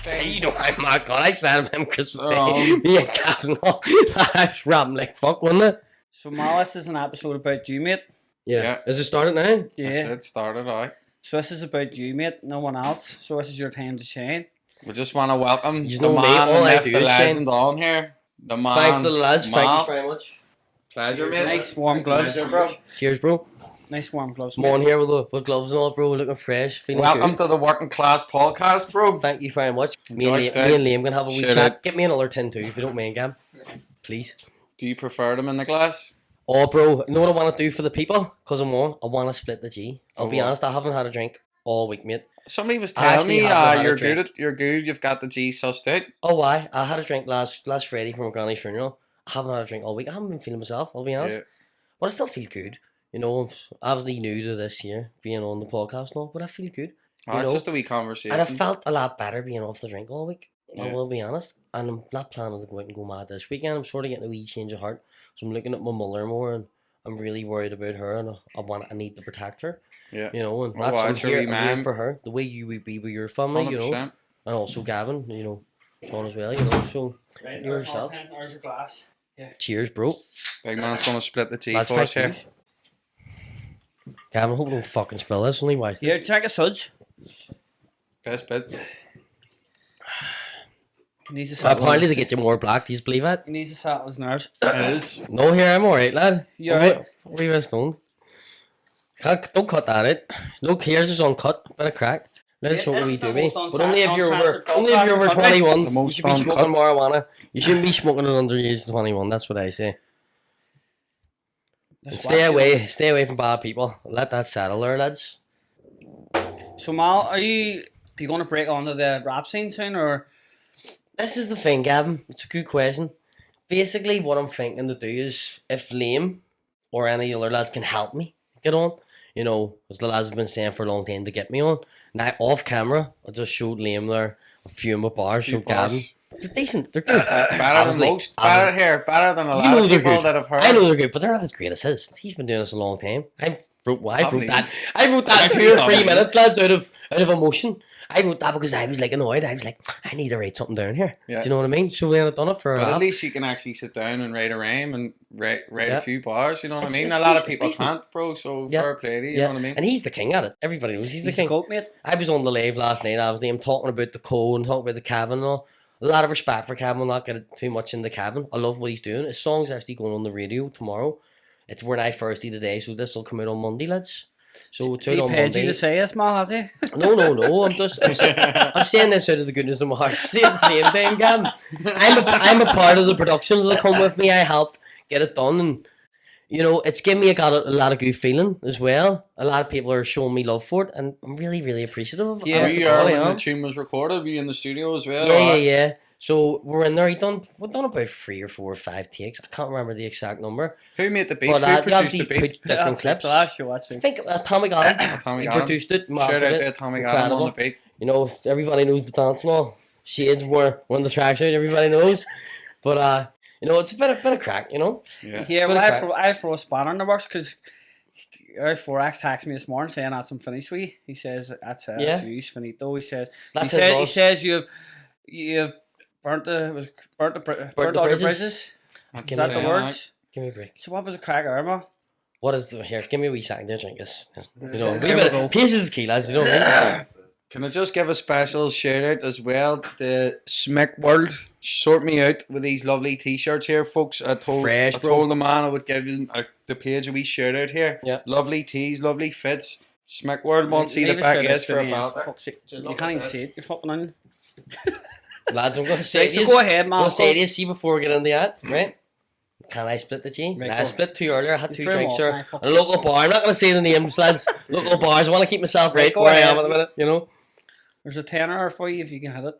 You know I'm not gone. I said him Christmas Day. Me and Gavin, I was rapping like fuck, wasn't it? So Mal, this is an episode about you, mate. Yeah. Is it started now? Yeah. It started out. So this is about you, mate. No one else. So this is your time to shine. We just want to welcome You the know me, man all who I left do the is legend on here. The man. Thanks to the lads. Thank Mal. you very much. Pleasure, mate. Nice warm gloves. Pleasure, bro. Cheers, bro. Nice warm gloves. I'm on here with gloves and all, bro. Looking fresh. Feeling Welcome good. to the Working Class Podcast, bro. Thank you very much. Me Enjoy and stay. Liam gonna have a wee Shout chat. out. Get me another tin too, if you don't mind, Gam. Please. Do you prefer them in the glass? Oh, bro, you know what I want to do for the people? Because I'm on. I want to split the G. I'll be what? honest, I haven't had a drink all week, mate. Somebody was I telling actually me haven't had a you're drink. good. You're good. You've got the G sussed out. Oh, why? I had a drink last Friday from a granny's funeral. I haven't had a drink all week. I haven't been feeling myself, I'll be honest. Yeah. But I still feel good. You know, I'm obviously new to this year, being on the podcast and all, but I feel good. Oh, it's know. just a wee conversation. And I felt a lot better being off the drink all week. I Yeah. will be honest. And I'm not planning to go out and go mad this weekend. I'm sort of getting a wee change of heart. So I'm looking at my mother more and I'm really worried about her and I need to protect her. Yeah. You know, and Oh, that's that's I'm your here, wee I'm here man. for her. The way you would be with your family, you know. 100%. And also Gavin, you know, John as well, you know. So Right, yourself. There's your glass. Cheers, bro. Big man's gonna split the tea That's for us fake here. news. Gavin, I hope we don't fucking spill this. Only why. Here, check a suds. Best bit. He needs to settle. Apparently they get you more black. Do you believe that? He needs to settle his nerves. It is. No, here I'm alright, lad. You alright? What are you stoned? Don't cut that out. Look, here's his uncut. Bit of crack. Let's Yeah, what we that's do, the mate. most But only if you're over, uncensored only if you're over podcast. 21. The You most should be uncut. smoking marijuana. You shouldn't be smoking it under the age of 21. That's what I say. And stay away from bad people. Let that settle there, lads. So Mal, are you going to break onto the rap scene soon, or This is the thing, Gavin. It's a good question. Basically, what I'm thinking to do is, if Liam or any other lads can help me get on, you know, as the lads have been saying for a long time to get me on. Now, off camera, I just showed Liam there a few of my bars, Few showed Gavin. bars. They're decent. They're good. Better than Obviously- most. Better here. Better than a You lot know of they're people good. that have heard. I know they're good, but they're not as great as his. He's been doing this a long time. I wrote Probably. that. I wrote that in Actually, 2 or 3 probably. minutes, lads, out of emotion. I wrote that because I was like annoyed. I was like, I need to write something down here. Yeah. Do you know what I mean? So we had done it for a But at laugh. least you can actually sit down and write a rhyme and write Yeah. a few bars. You know what It's- I mean? it's A lot of decent, people it's decent. can't, bro. So Yeah. fair play to you. You Yeah, know what I mean? and he's the king at it. Everybody knows he's the he's king. the goat, mate? I was on the live last night. Obviously, I'm talking about the code and talking about the Kevin and all. A lot of respect for Kevin. I'll not get too much into Kevin. I love what he's doing. His song's actually going on the radio tomorrow. It's We're Not Thirsty today, so this will come out on Monday, lads. So it's Has out he on paid Monday. you to say this, Mal, has he? No. I'm saying this out of the goodness of my heart. See, at the same time, Gavin, I'm a part of the production. They'll come with me. I helped get it done, and you know, it's given me a lot of good feeling as well. A lot of people are showing me love for it, and I'm really, really appreciative of it. Yeah. Honest Were to you God, I when the am. tune was recorded? Were you in the studio as well? Yeah. So we're in there. We've done about 3 or 4 or 5 takes. I can't remember the exact number. Who made the beat? But Who you produced obviously the beat? put different clips. I I think Tommy got it. Tommy He got him. produced it. Shout mastered out it. to Tommy got him on Incredible. the beat. You know, everybody knows the dance and all. Shades were one of the tracks out. Everybody knows. But you know, it's a bit of crack. You know. Yeah. Yeah, Bit well, of crack. I throw a spanner in the works because R4X texted me this morning saying that's some finish with you. He says that's Yeah. that's you, finito. He says That's he his says he loss. says you've burnt all the bridges. bridges. That's Is that the saying, words? Give me a break. So what was a crack, Irma? What is the here? Give me a wee second to drink this. You know, Here we go. pieces is key, lads. You know what I mean? Can I just give a special shout out as well to the Smick World? Sort me out with these lovely t-shirts here, folks. I told the man I would give him the page a wee shout out here. Yeah. Lovely tees, lovely fits. Smick World won't see the Leave it back to edge for a the end, belt. for fuck's sake. You can't even see it. You're fucking on. Lads, I'm going to say Right, so this. go ahead, I'm man. going to say this, see, before we get into that, right? Can I split the G? Right, Nah, I go. split 2 earlier. I had 2 threw 'em drinks off, there. aye, fuck A local bar. I'm not going to say the names, lads. Local bars. I want to keep myself right go where I ahead. am at the minute, you know? There's a tenner for you if you can hit it.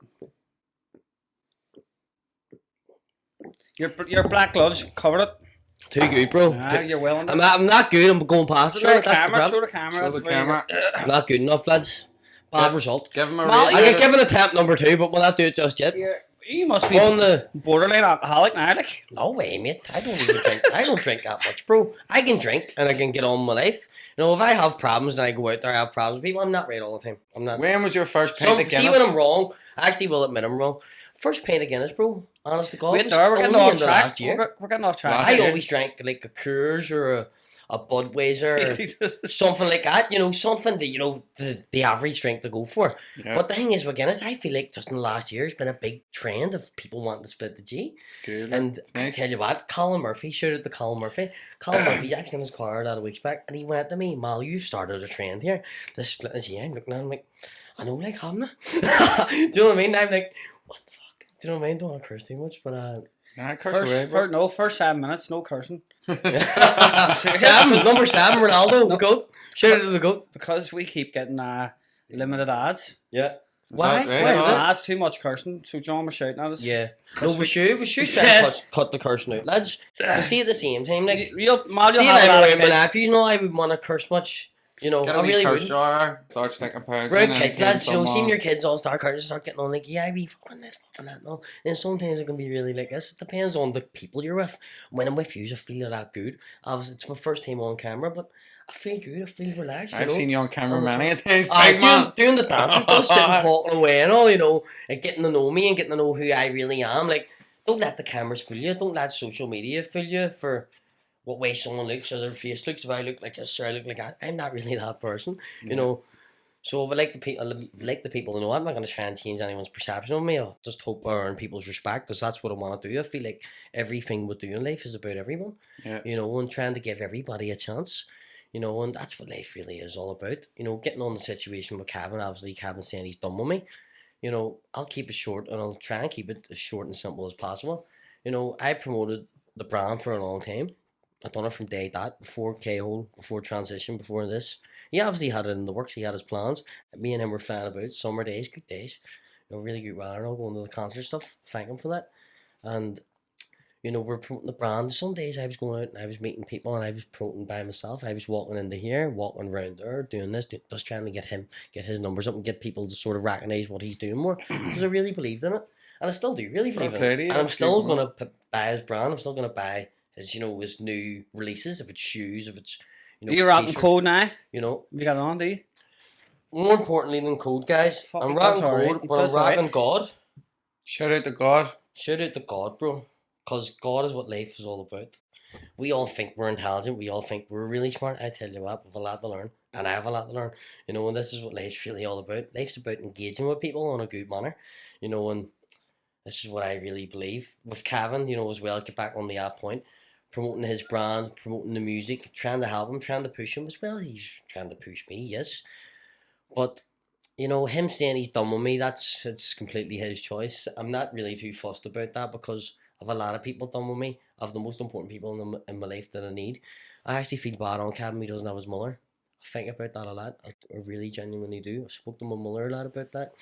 Your black gloves covered it. Too good, bro. Ah, you're well on it. I'm not good. I'm going past it. Show now. the That's the camera. problem. Show the camera. Show the that's where you're- camera. Not good enough, lads. Bad result. Give him a Mal, rating. I get given attempt number 2, but we'll not do it just yet. Here, You must be On the borderline alcoholic now, like. no way, mate. I don't even drink. I don't drink that much, bro. I can drink and I can get on with my life. You know, if I have problems and I go out there, I have problems with people. I'm not right all the time. I'm not. When was your first pint of See Guinness? when I'm wrong. I actually will admit I'm wrong. First pint of Guinness, bro. Honest to God, Wait was there, we're getting only off in the track. last year. We're getting off track. Last I year. always drank like a Coors or a Budweiser or something like that. You know, something that, you know, the average drink to go for. Yeah. But the thing is with Guinness, I feel like just in the last year, it's been a big trend of people wanting to split the G. It's good. And It's nice. I tell you what, Colin Murphy, shout out to Colin Murphy. Colin Murphy actually in his car a lot of weeks back, and he went to me, Mal, you've started a trend here. The split the G. I'm looking at him like, I know, like, haven't I? Do you know what I mean? I'm like, what the fuck? Do you know what I mean? Don't want to curse too much, but Nah, curse away, First 7 minutes, no cursing. Sam, number 7, Ronaldo, the GOAT. Shout out to the GOAT. Because we keep getting limited ads. Yeah. Is Why? that right? Why is it? Ads too much cursing, so John was shouting at us. Yeah. No, we should try and cut the cursing out, lads. But see, at the same time, like, Real, Mal, see, you'll if have a I lot were of around my kids. nephews, you know, I would want to curse much. You know, Get I a wee really curse wouldn't. jar. Start sticking pounds Right, in kids, and lads, you know, some, seeing your kids all start cursing, start getting on like, yeah, I be fucking this, fucking that, no. And sometimes it can be really like this. It depends on the people you're with. When I'm with you, I feel that good. Obviously, it's my first time on camera, but I feel good. I feel relaxed. I've know? seen you on camera All the many time. times, big man. Doing the dances, don't sit and talking away and all, you know, and getting to know me and getting to know who I really am. Like, don't let the cameras fool you. Don't let social media fool you for what way someone looks or their face looks. If I look like this or I look like that, I'm not really that person, you know. So, but like the people to know, I'm not going to try and change anyone's perception of me. I'll just hope I earn people's respect because that's what I want to do. I feel like everything we do in life is about everyone, you know, and trying to give everybody a chance. You know, and that's what life really is all about. You know, getting on the situation with Gavin, obviously Gavin saying he's done with me. You know, I'll keep it short and I'll try and keep it as short and simple as possible. You know, I promoted the brand for a long time. I've done it from day dot, before K-Hole, before transition, before this. He obviously had it in the works, he had his plans. Me and him were flying about, summer days, good days. You know, really good weather and all, going to the concert stuff. Thank him for that. And you know, we're promoting the brand. Some days I was going out and I was meeting people and I was promoting by myself. I was walking into here, walking around there, doing this, just trying to get his numbers up and get people to sort of recognise what he's doing more. Because I really believed in it. And I still do, really believe in it. And I'm still going to buy his brand. I'm still going to buy his, you know, his new releases, if it's shoes, if it's, you know, you're rocking Code now. You know. You got it on, do you? More importantly than Code, guys. Fuck, I'm rocking Code, but I'm rocking God. Shout out to God. Shout out to God, bro. Because God is what life is all about. We all think we're intelligent. We all think we're really smart. I tell you what, we've a lot to learn. And I have a lot to learn. You know, and this is what life's really all about. Life's about engaging with people in a good manner. You know, and this is what I really believe. With Gavin, you know, as well, get back on the app point. Promoting his brand, promoting the music, trying to help him, trying to push him as well. He's trying to push me, yes. But, you know, him saying he's done with me, it's completely his choice. I'm not really too fussed about that because I've a lot of people done with me. I've the most important people in my life that I need. I actually feel bad on Gavin. He doesn't have his mother. I think about that a lot. I really genuinely do. I spoke to my mother a lot about that.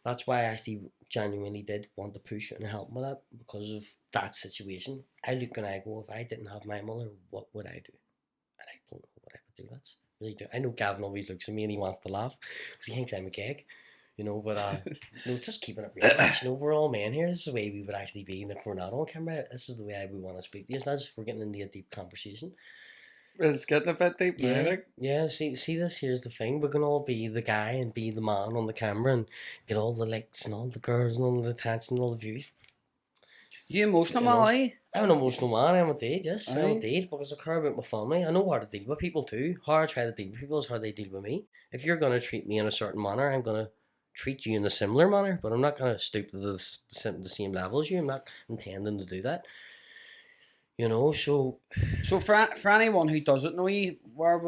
That's why I actually genuinely did want to push and help with that because of that situation. I look and I go, if I didn't have my mother, what would I do? And I don't know what I would do. That's really do. I know Gavin always looks at me and he wants to laugh because he thinks I'm a gag. You know, but you know, just keeping it real. You know, we're all men here. This is the way we would actually be, and if we're not on camera, this is the way I would want to speak to you. Lads, we're getting into a deep conversation. It's getting a bit deep, yeah, like. Yeah. See, this here's the thing. We can all be the guy and be the man on the camera and get all the likes and all the girls and all the attention and all the views. You emotional, You know, man, are you? I'm an emotional man. I'm a date. Yes, I'm Aye. a date because I care about my family. I know how to deal with people too. How I try to deal with people is how they deal with me. If you're gonna treat me in a certain manner, I'm gonna treat you in a similar manner, but I'm not going to stoop to the same level as you. I'm not intending to do that. You know, so for anyone who doesn't know you, where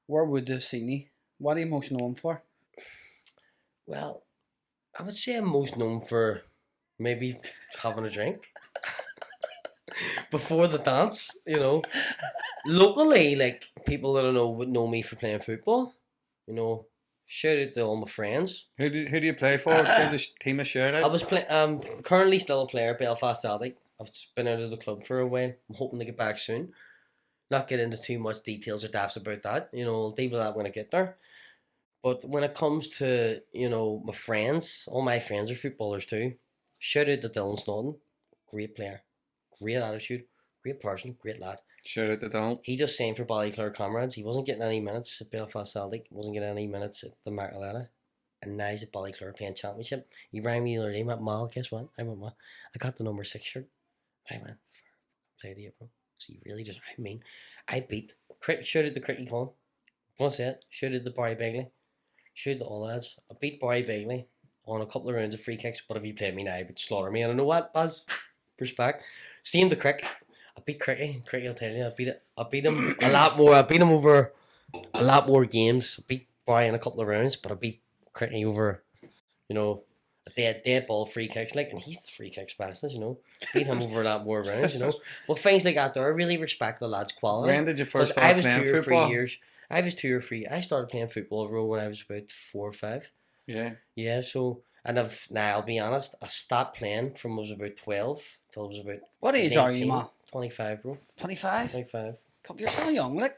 would they see you? What are you most known for? Well, I would say I'm most known for maybe having a drink before the dance, you know. Locally, like, people that I know would know me for playing football, you know. Shout out to all my friends. Who do you play for? Give the team a shout out. I was currently still a player at Belfast Celtic. I've been out of the club for a while. I'm hoping to get back soon. Not get into too much details or depths about that. You know, I'll deal with that when I get there. But when it comes to, you know, my friends, all my friends are footballers too. Shout out to Dylan Snodden. Great player. Great attitude. Great person. Great lad. Shout out to Dylan. He just signed for Ballyclare Comrades. He wasn't getting any minutes at Belfast Celtic. Wasn't getting any minutes at the Marcoletta. And now he's at Ballyclare playing championship. He rang me the other day. Mal, guess what? I went, Mal. I got the number 6 shirt. I went, play the bro. So he really just, I beat, shout out to Cricket Con. What's that? Shout out to Barry Begley. Shout out to all lads. I beat Barry Begley on a couple of rounds of free kicks, but if he played me now, he would slaughter me. And I know what, Baz? Respect. Same to Crick. I beat Cricky. Cricky, I'll tell you, I beat him a lot more. I beat him over a lot more games. I beat Barry in a couple of rounds, but I beat Cricky over, you know, a dead ball free kicks, like, and he's the free kick specialist, you know. Beat him over a lot more rounds, you know. Well, things like that, though, I really respect the lad's quality. When did you first start playing football? I was 2 or 3. I started playing football when I was about 4 or 5. Yeah. Yeah, so, and I'll be honest, I stopped playing from I was about 12 till I was about. What age 19, are you, Ma? 25, bro. 25? 25. Fuck, you're still young, like.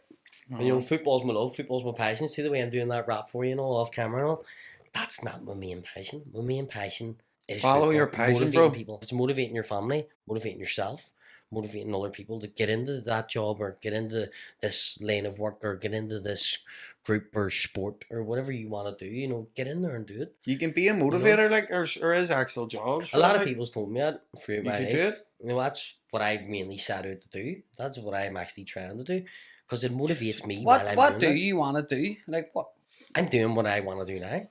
And, you know, football's my love, football's my passion. See the way I'm doing that rap for you, you know, off camera and all. That's not my main passion. My main passion is follow football. your passion, motivating bro. People. It's motivating your family, motivating yourself, motivating other people to get into that job or get into this lane of work or get into this group or sport or whatever you want to do. You know, get in there and do it. You can be a motivator, like, or is actual jobs. A lot of people's told me that throughout my life. Do it. You know, that's what I mainly set out to do. That's what I'm actually trying to do because it motivates me. What do you want to do? Like what? I'm doing what I want to do now.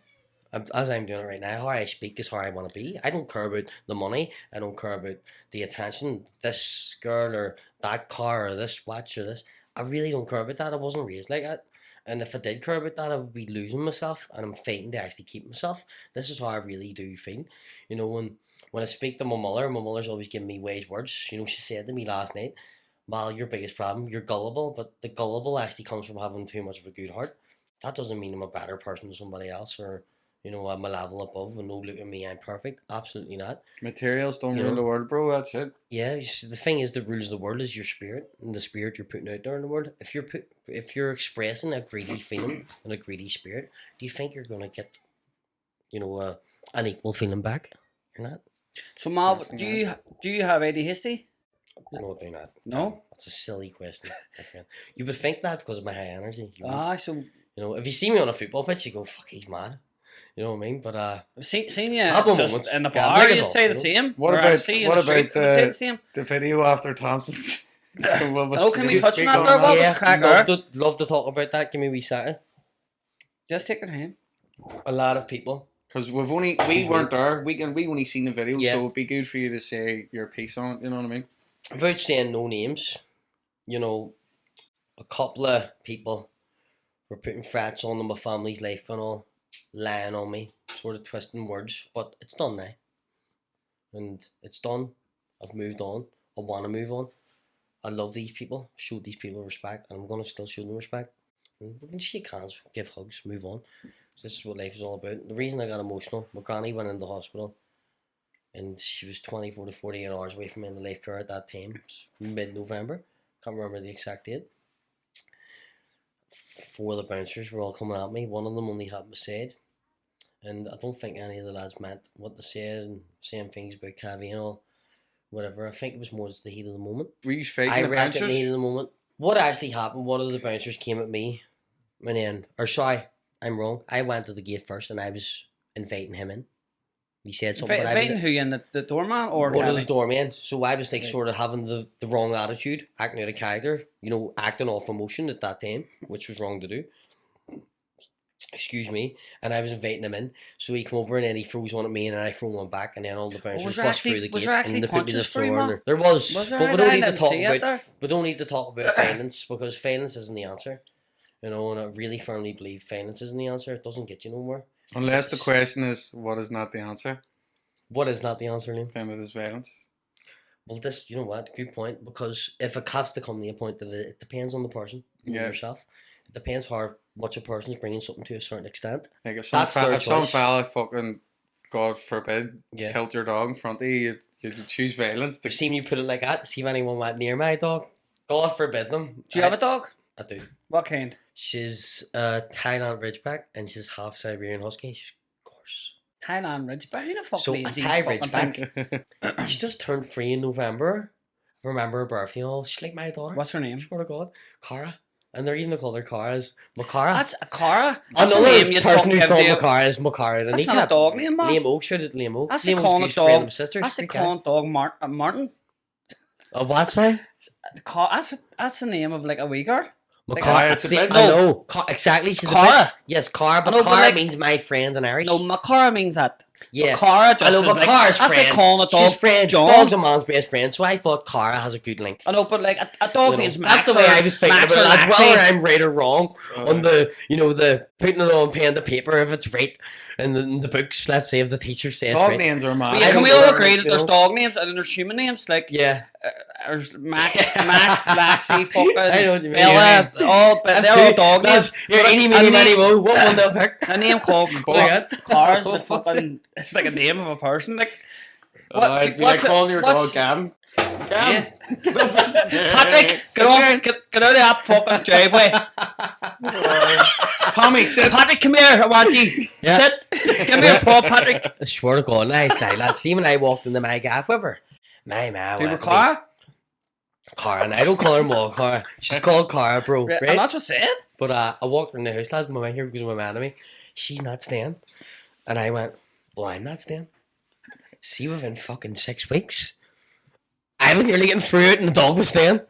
As I'm doing it right now, how I speak is how I want to be. I don't care about the money. I don't care about the attention. This girl or that car or this watch or this. I really don't care about that. I wasn't raised like that. And if I did care about that, I would be losing myself. And I'm fighting to actually keep myself. This is how I really do feel. You know, when I speak to my mother's always giving me wise words. You know, she said to me last night, Mal, your biggest problem, you're gullible. But the gullible actually comes from having too much of a good heart. That doesn't mean I'm a better person than somebody else or... You know, I'm a level above and no look at me, I'm perfect. Absolutely not. Materials don't rule the world, bro. That's it. Yeah, you see, the thing is that rules the world is your spirit and the spirit you're putting out there in the world. If you're expressing a greedy feeling and a greedy spirit, do you think you're gonna get, you know, an equal feeling back? You're not. So, Mal, do you have ADHD? No, I do not. No? That's a silly question. You would think that because of my high energy. So... You know, if you see me on a football pitch, you go, fuck, he's mad. You know what I mean? But seen you just in the bar, like you'd say the same. What about the video after Thompson's? Can we touch on that? What was cracker? Love to talk about that. Give me a wee second. Just take your time. A lot of people. Because we weren't there. We only seen the video, so it'd be good for you to say your piece on it. You know what I mean? Without saying no names, you know, a couple of people were putting threats on my family's life and all, lying on me, sort of twisting words. But it's done now, and it's done. I've moved on. I want to move on. I love these people. Showed these people respect, and I'm gonna still show them respect. And we can shake hands, give hugs, move on. This is what life is all about. The reason I got emotional, my granny went into hospital and she was 24 to 48 hours away from in the life care at that time. It was mid-November. Can't remember the exact date. 4 of the bouncers were all coming at me. One of them only had my side. And I don't think any of the lads meant what they said and saying things about Gavin and all. Whatever. I think it was more just the heat of the moment. Were you fighting the bouncers? The heat of the moment. What actually happened, one of the bouncers came at me and then, I'm wrong. I went to the gate first and I was inviting him in. He said something. Inviting who in, the doorman or one of the doorman? So I was like sort of having the wrong attitude, acting out of character, you know, acting off emotion at that time, which was wrong to do. Excuse me. And I was inviting him in. So he came over and then he throws one at me and I throw one back and then all the bouncers bust through the gate and they put me the floor under. There was but we don't need to talk about violence because violence isn't the answer. You know, and I really firmly believe violence isn't the answer. It doesn't get you nowhere. Unless the question is, what is not the answer? What is not the answer, Liam? Then it is violence. Well, you know what? Good point. Because if it has to come to a point that it depends on the person, yourself. It depends how much a person's bringing something to a certain extent. Like if some fella fucking, God forbid, killed your dog in front of you, you'd choose violence. I've seen you put it like that. See if anyone went near my dog. God forbid them. Do you have a dog? I do. What kind? She's a Thailand Ridgeback and she's half Siberian Husky. She's gorgeous. Thailand Ridgeback. Who the fuck So, names a these Thai fucking Ridgeback. things? She just turned 3 in November. I remember her birthday and all. She's like my daughter. What's her name? Swear to God. Cara. And the reason I call her Cara is Macara. That's a Cara. That's a Another name you'd person fucking who's give called to- Macara is Macara. That's not a dog name, man. Liambo. Shout out to Liambo. That's a Liambo's calling good dog. friend of sisters. That's a Great guy. calling dog Martin. Oh, what's right? That's the name of like a wee girl. Macara. it's a See, bitch. I know. Exactly. She's Cara. a bitch. Yes, Cara. But I know, but Cara like- means my friend in Irish. No, Macara means that. Yeah. Macara just I know, is but like, Cara's that's friend. like calling a dog She's friend. John. Dog's a man's best friend, so I thought Cara has a good link. I know, but like a dog's name's Max. That's the way or I was thinking Max about or it. As whether Maxie. I'm right or wrong on the, the putting it on pen to paper if it's right, and then the books, let's say, if the teacher says Dog right. names are mad. But yeah, I can don't we all know, agree that you there's know? dog names and then there's human names? Like, Yeah. there's Max, Laxie, fucking I know what you mean. Bella, but they're all dog names. You're But any, a many, name- what one they'll pick? A name called Yeah. Cars, Oh, the fuck's fucking, it's like a name of a person. Like, It'd be like what's it- calling your what's- dog Gavin. Yeah. Get up the stairs. Patrick, get off, get out of that fucking driveway. Tommy, sit. Patrick, come here, I want you. Yeah. Sit. Give me a paw, Patrick. I swear to God, let's see when I walked into my gaff with her. My man Who were went to Cara? Cara, and I don't call her Mom Cara. She's called Cara, bro. Right. Right? And that's what said. But I walked in the house last moment here because of my man to me. She's not staying. And I went, well, I'm not staying. See, within fucking 6 weeks, I was nearly getting through it and the dog was staying.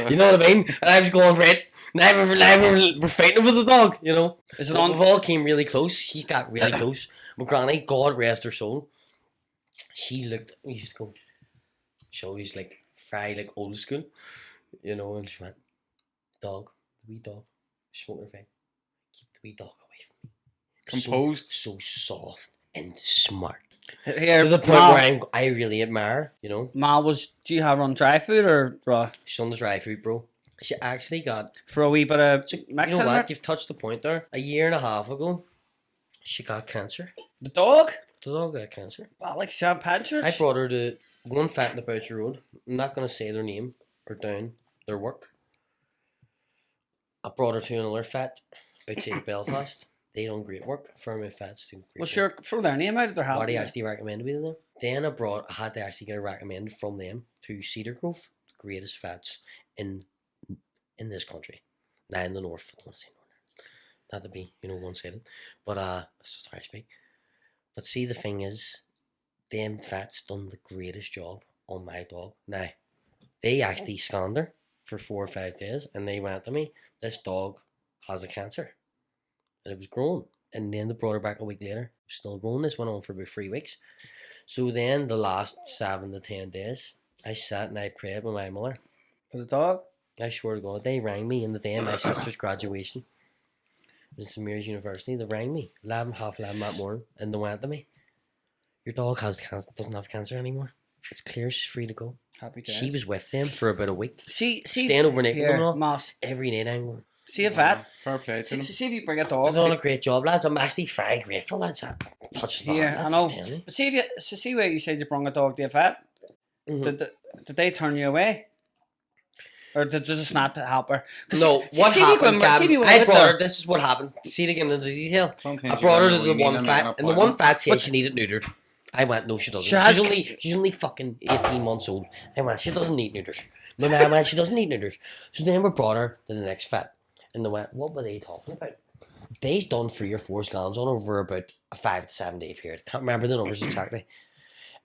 You know what I mean? And I was going, right, now we're fighting with the dog, you know? Is it But on? we've all came really close. She's got really close. My granny, God rest her soul, she looked, we used to go, so he's like, fry like old school, you know, and she went, dog, the wee dog, smoke her thing, keep the wee dog away from me. Composed. So soft and smart. Here, To the point Mal, where I really admire, you know. Mal, do you have her on dry food or raw? She's on the dry food, bro. She actually got, For a wee bit of you mix know in what, there? you've touched the point there. A year and a half ago, she got cancer. The dog? The dog got cancer. Well, like champagne church? I brought her to one fat in the Boucher Road. I'm not going to say their name or down their work. I brought her to another fat outside Belfast. They done great work. Fairmouth Fats do great What's work. your, throw their name out if they're happy. What he actually recommended me to them. Then I had to actually get a recommended from them to Cedar Grove, the greatest fats in this country. Now in the north, I don't want to say north. Not to be, one-sided. But that's how I speak. But see, the thing is, them fats done the greatest job on my dog. Now, they actually scanned her for 4 or 5 days, and they went to me, this dog has a cancer. And it was growing. And then they brought her back a week later. It was still growing. This went on for about 3 weeks. So then the last 7 to 10 days, I sat and I prayed with my mother. For the dog? I swear to God, they rang me in the day of my sister's graduation. It was St. Mary's University. They rang me 11:30 that morning, and they went to me, your dog doesn't have cancer anymore. It's clear, she's free to go. Happy days. She was with them for about a week. See, Staying overnight with them and here, all. Moss. Every night I'm going, See a vet. Fair play to them. See if you bring a they've dog. done a great job, lads. I'm actually very grateful, lads. Touch that. Yeah, I That's know. telling you. But see where you said you brought a dog to a vet. Mhm. Did they turn you away? Or did they just not help her? 'Cause No, see- what see if you happened, go in- see if you Gavin, go I in brought there. her, this is what happened. See to get into the detail. Sometimes I you brought her don't to know the what you one need and fat, an and the one appointment. fat said But- she needed neutered. I went, no, she doesn't. She has- She's only fucking 18 months old. I went, she doesn't need neuters. My man went, she doesn't need neuters. So then we brought her to the next vet, and they went, what were they talking about? They've done 3 or 4 scans on her over about a 5 to 7 day period. Can't remember the numbers exactly.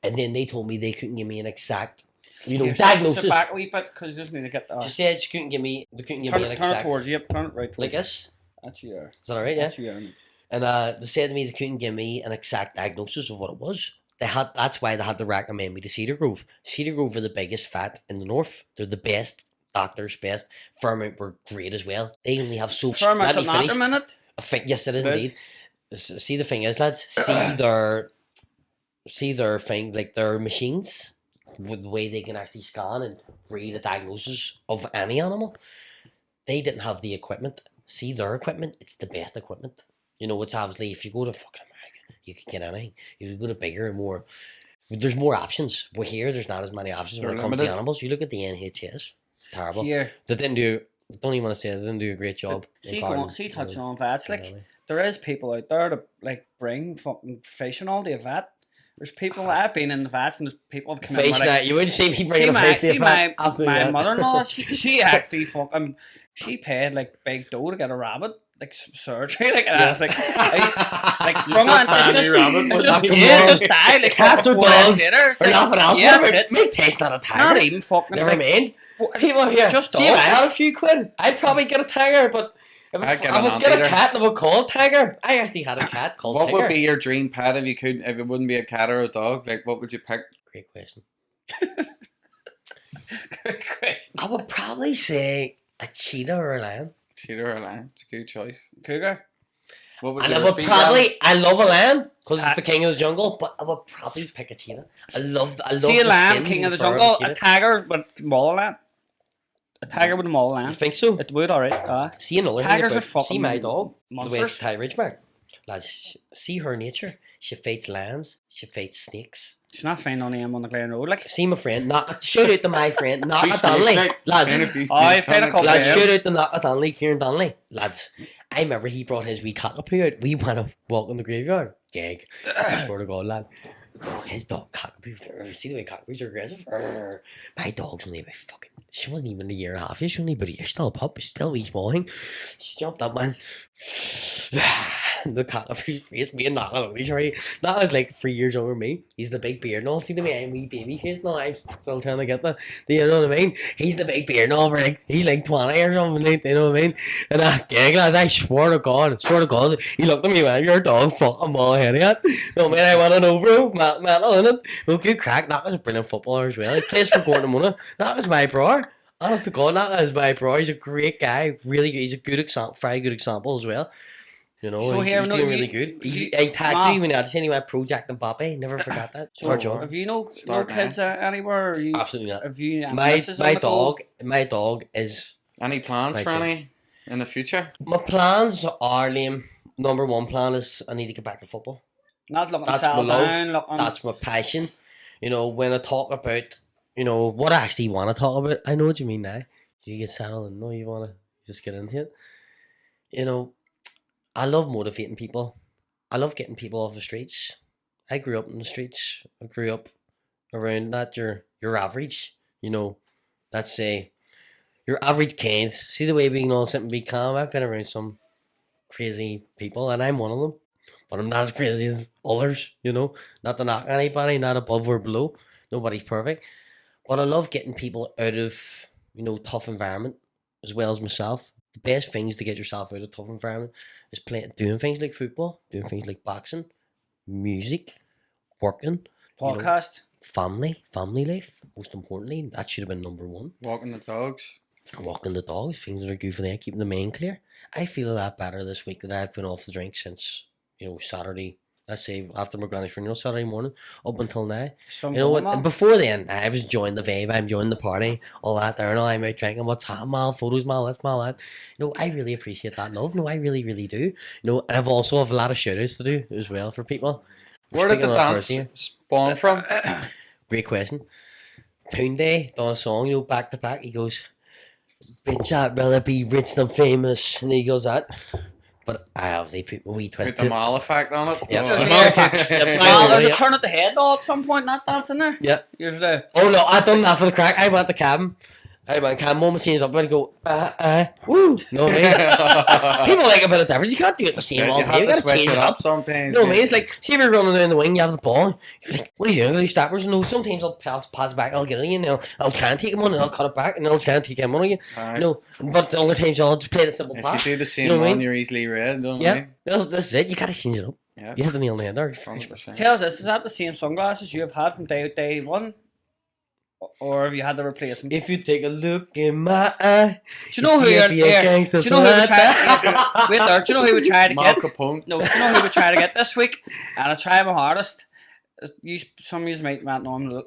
And then they told me they couldn't give me an exact, Here, diagnosis. Sit back a wee bit because you just need to get She said she couldn't give me, they couldn't give turn, me an turn it exact. towards you. Turn it right towards Like this? That's your. Is that alright, yeah? That's your. And they said to me they couldn't give me an exact diagnosis of what it was. That's why they had to recommend me to Cedar Grove. Cedar Grove are the biggest vet in the north. They're the best doctors, best. Fairmount were great as well. They only have so Fairmount's let me not finish. a minute. Yes, it is Yes. indeed. See, the thing is, lads, see their thing, like their machines, with the way they can actually scan and read a diagnosis of any animal. They didn't have the equipment. See their equipment, it's the best equipment. It's obviously, if you go to fucking America, you can get anything. If you go to bigger and more, there's more options. We're here, there's not as many options when They're it comes to limited. animals. You look at the NHS, terrible. Here. They didn't do, don't even want to say, they didn't do a great job. in See, Cardiff, touching on vets. Like, there is people out there that like bring fucking fish and all to a vet. There's people I've been in the vets and there's people have come in. Fish Like, that you wouldn't see me bringing a fish to a vet. My mother-in-law, she actually fucking she paid like big dough to get a rabbit. Like surgery, like, and I was like, come on, it just died. Like cats or dogs or nothing else. Yeah, it may taste not a tiger. Not even fucking. Never mind. People here. Just see, if I had a few quid, I'd probably get a tiger. But if I would get a cat and I would call it Tiger. I actually had a cat called Tiger. What would be your dream pet if it wouldn't be a cat or a dog? Like, what would you pick? Great question. Great question. I would probably say a cheetah or a lion. Cheetah or a lion? It's a good choice. Cougar. What would and I would probably, I love a lion because it's the king of the jungle, but I would probably pick a cheetah. I love see a lion, king of the jungle, a tiger would maul a lion. A tiger would maul a lion. You think so? It would, alright. See another tigers thing are fucking see my dog, monsters. the way it's Thai Ridgeback. Lads, see her nature. She fights lions. She fights snakes. She's not finding on him on the Glen Road, like. See my friend, shout out to my friend, not a Donnelly. Lads, shout out to not a Donnelly, Kieran Donnelly. Lads, I remember he brought his wee cockapoo out. We went to walk in the graveyard. Gag. I swear to God, lad. Oh, his dog cockapoo. See the way cockapoos are aggressive? My dog's only about fucking. She wasn't even a year and a half. She's only about a year. Still a pup. Still a wee small thing. She jumped up, man. The cockapoo's face being knocked out. That was like 3 years younger than me. He's the big beard and all. See the way I'm wee baby face now. I'm still trying to get that. Do you know what I mean? He's the big beard and all. He's like 20 or something. Like, you know what I mean? And gag lads, I swear to God, he looked at me and went, "Your dog fucking ball head yet." No man, I want to know, bro. Matt on it. Well, good crack. That was a brilliant footballer as well. He plays for Guatemala. That was my bro. Honest to God, that is my bro. He's a great guy. Really good. He's a good example, very good example as well. You know, so he's doing really good. I tagged me when I was anyway. Project Mbappe. Never forgot that. So, have you no kids anywhere? Or you, absolutely not. Have you? My dog is. Any plans for any in the future? My plans are, Liam. Number one plan is I need to get back to football. Not looking that's to settle my love. down. That's my passion. You know, when I talk about, you know, what I actually want to talk about, I know what you mean now. You get settled and know you want to just get into it. You know, I love motivating people. I love getting people off the streets. I grew up in the streets. I grew up around not your average, you know, let's say your average kids. See the way we can all sit and be calm. I've been around some crazy people and I'm one of them. But I'm not as crazy as others, you know. Not to knock anybody, not above or below. Nobody's perfect. But I love getting people out of, you know, tough environment as well as myself. The best things to get yourself out of tough environment is doing things like football, doing things like boxing, music, working, podcast, family life. Most importantly, that should have been number one. Walking the dogs, things that are good for them, keeping the mind clear. I feel a lot better this week that I've been off the drink since, you know, Saturday. Let's say after my granny's funeral Saturday morning up until now. You know what? And before then, I was enjoying the vibe. I'm enjoying the party, all that there, and all. I'm out drinking. What's happening, Mal? Photos, Mal, this, Mal, that. You know, I really appreciate that love. No, I really, really do. You know, and I've also have a lot of shout outs to do as well for people. Where did the dance spawn from? Great question. Tunde done a song, you know, back to back. He goes, "Bitch, I'd rather be rich than famous," and he goes that. But I obviously put my wee twist. Put the Mal effect on it. Yeah, the Mal effect. There's a turn at the head though at some point. Not dance in there. Yeah. Here's the. Oh no, I done that for the crack. I went to cabin. Mum change up and go, woo. No, people like a bit of difference. You can't do it the same all day. You gotta change it up sometimes. No, I mean, it's like, see if you're running down the wing, you have the ball. You're like, what are you doing? Are you stoppers? No, sometimes I'll pass back, I'll get it in, I'll try and take him on and I'll cut it back and I'll try and take him on again. Right. No, but the other times I'll just play the simple pass. If you do the same one, you're easily red, don't you? Yeah, that's it. You gotta change it up. Yeah. You have to nail the end there. Tell us this, is that the same sunglasses you have had from day one? Or have you had to replace them? If you take a look in my eye, do you know who you're here? Do you know who we tried? Wait there. Do you know who we tried to get? Mal Capone. No. Do you know who we tried to get this week? And I tried my hardest. Some of you might not know him.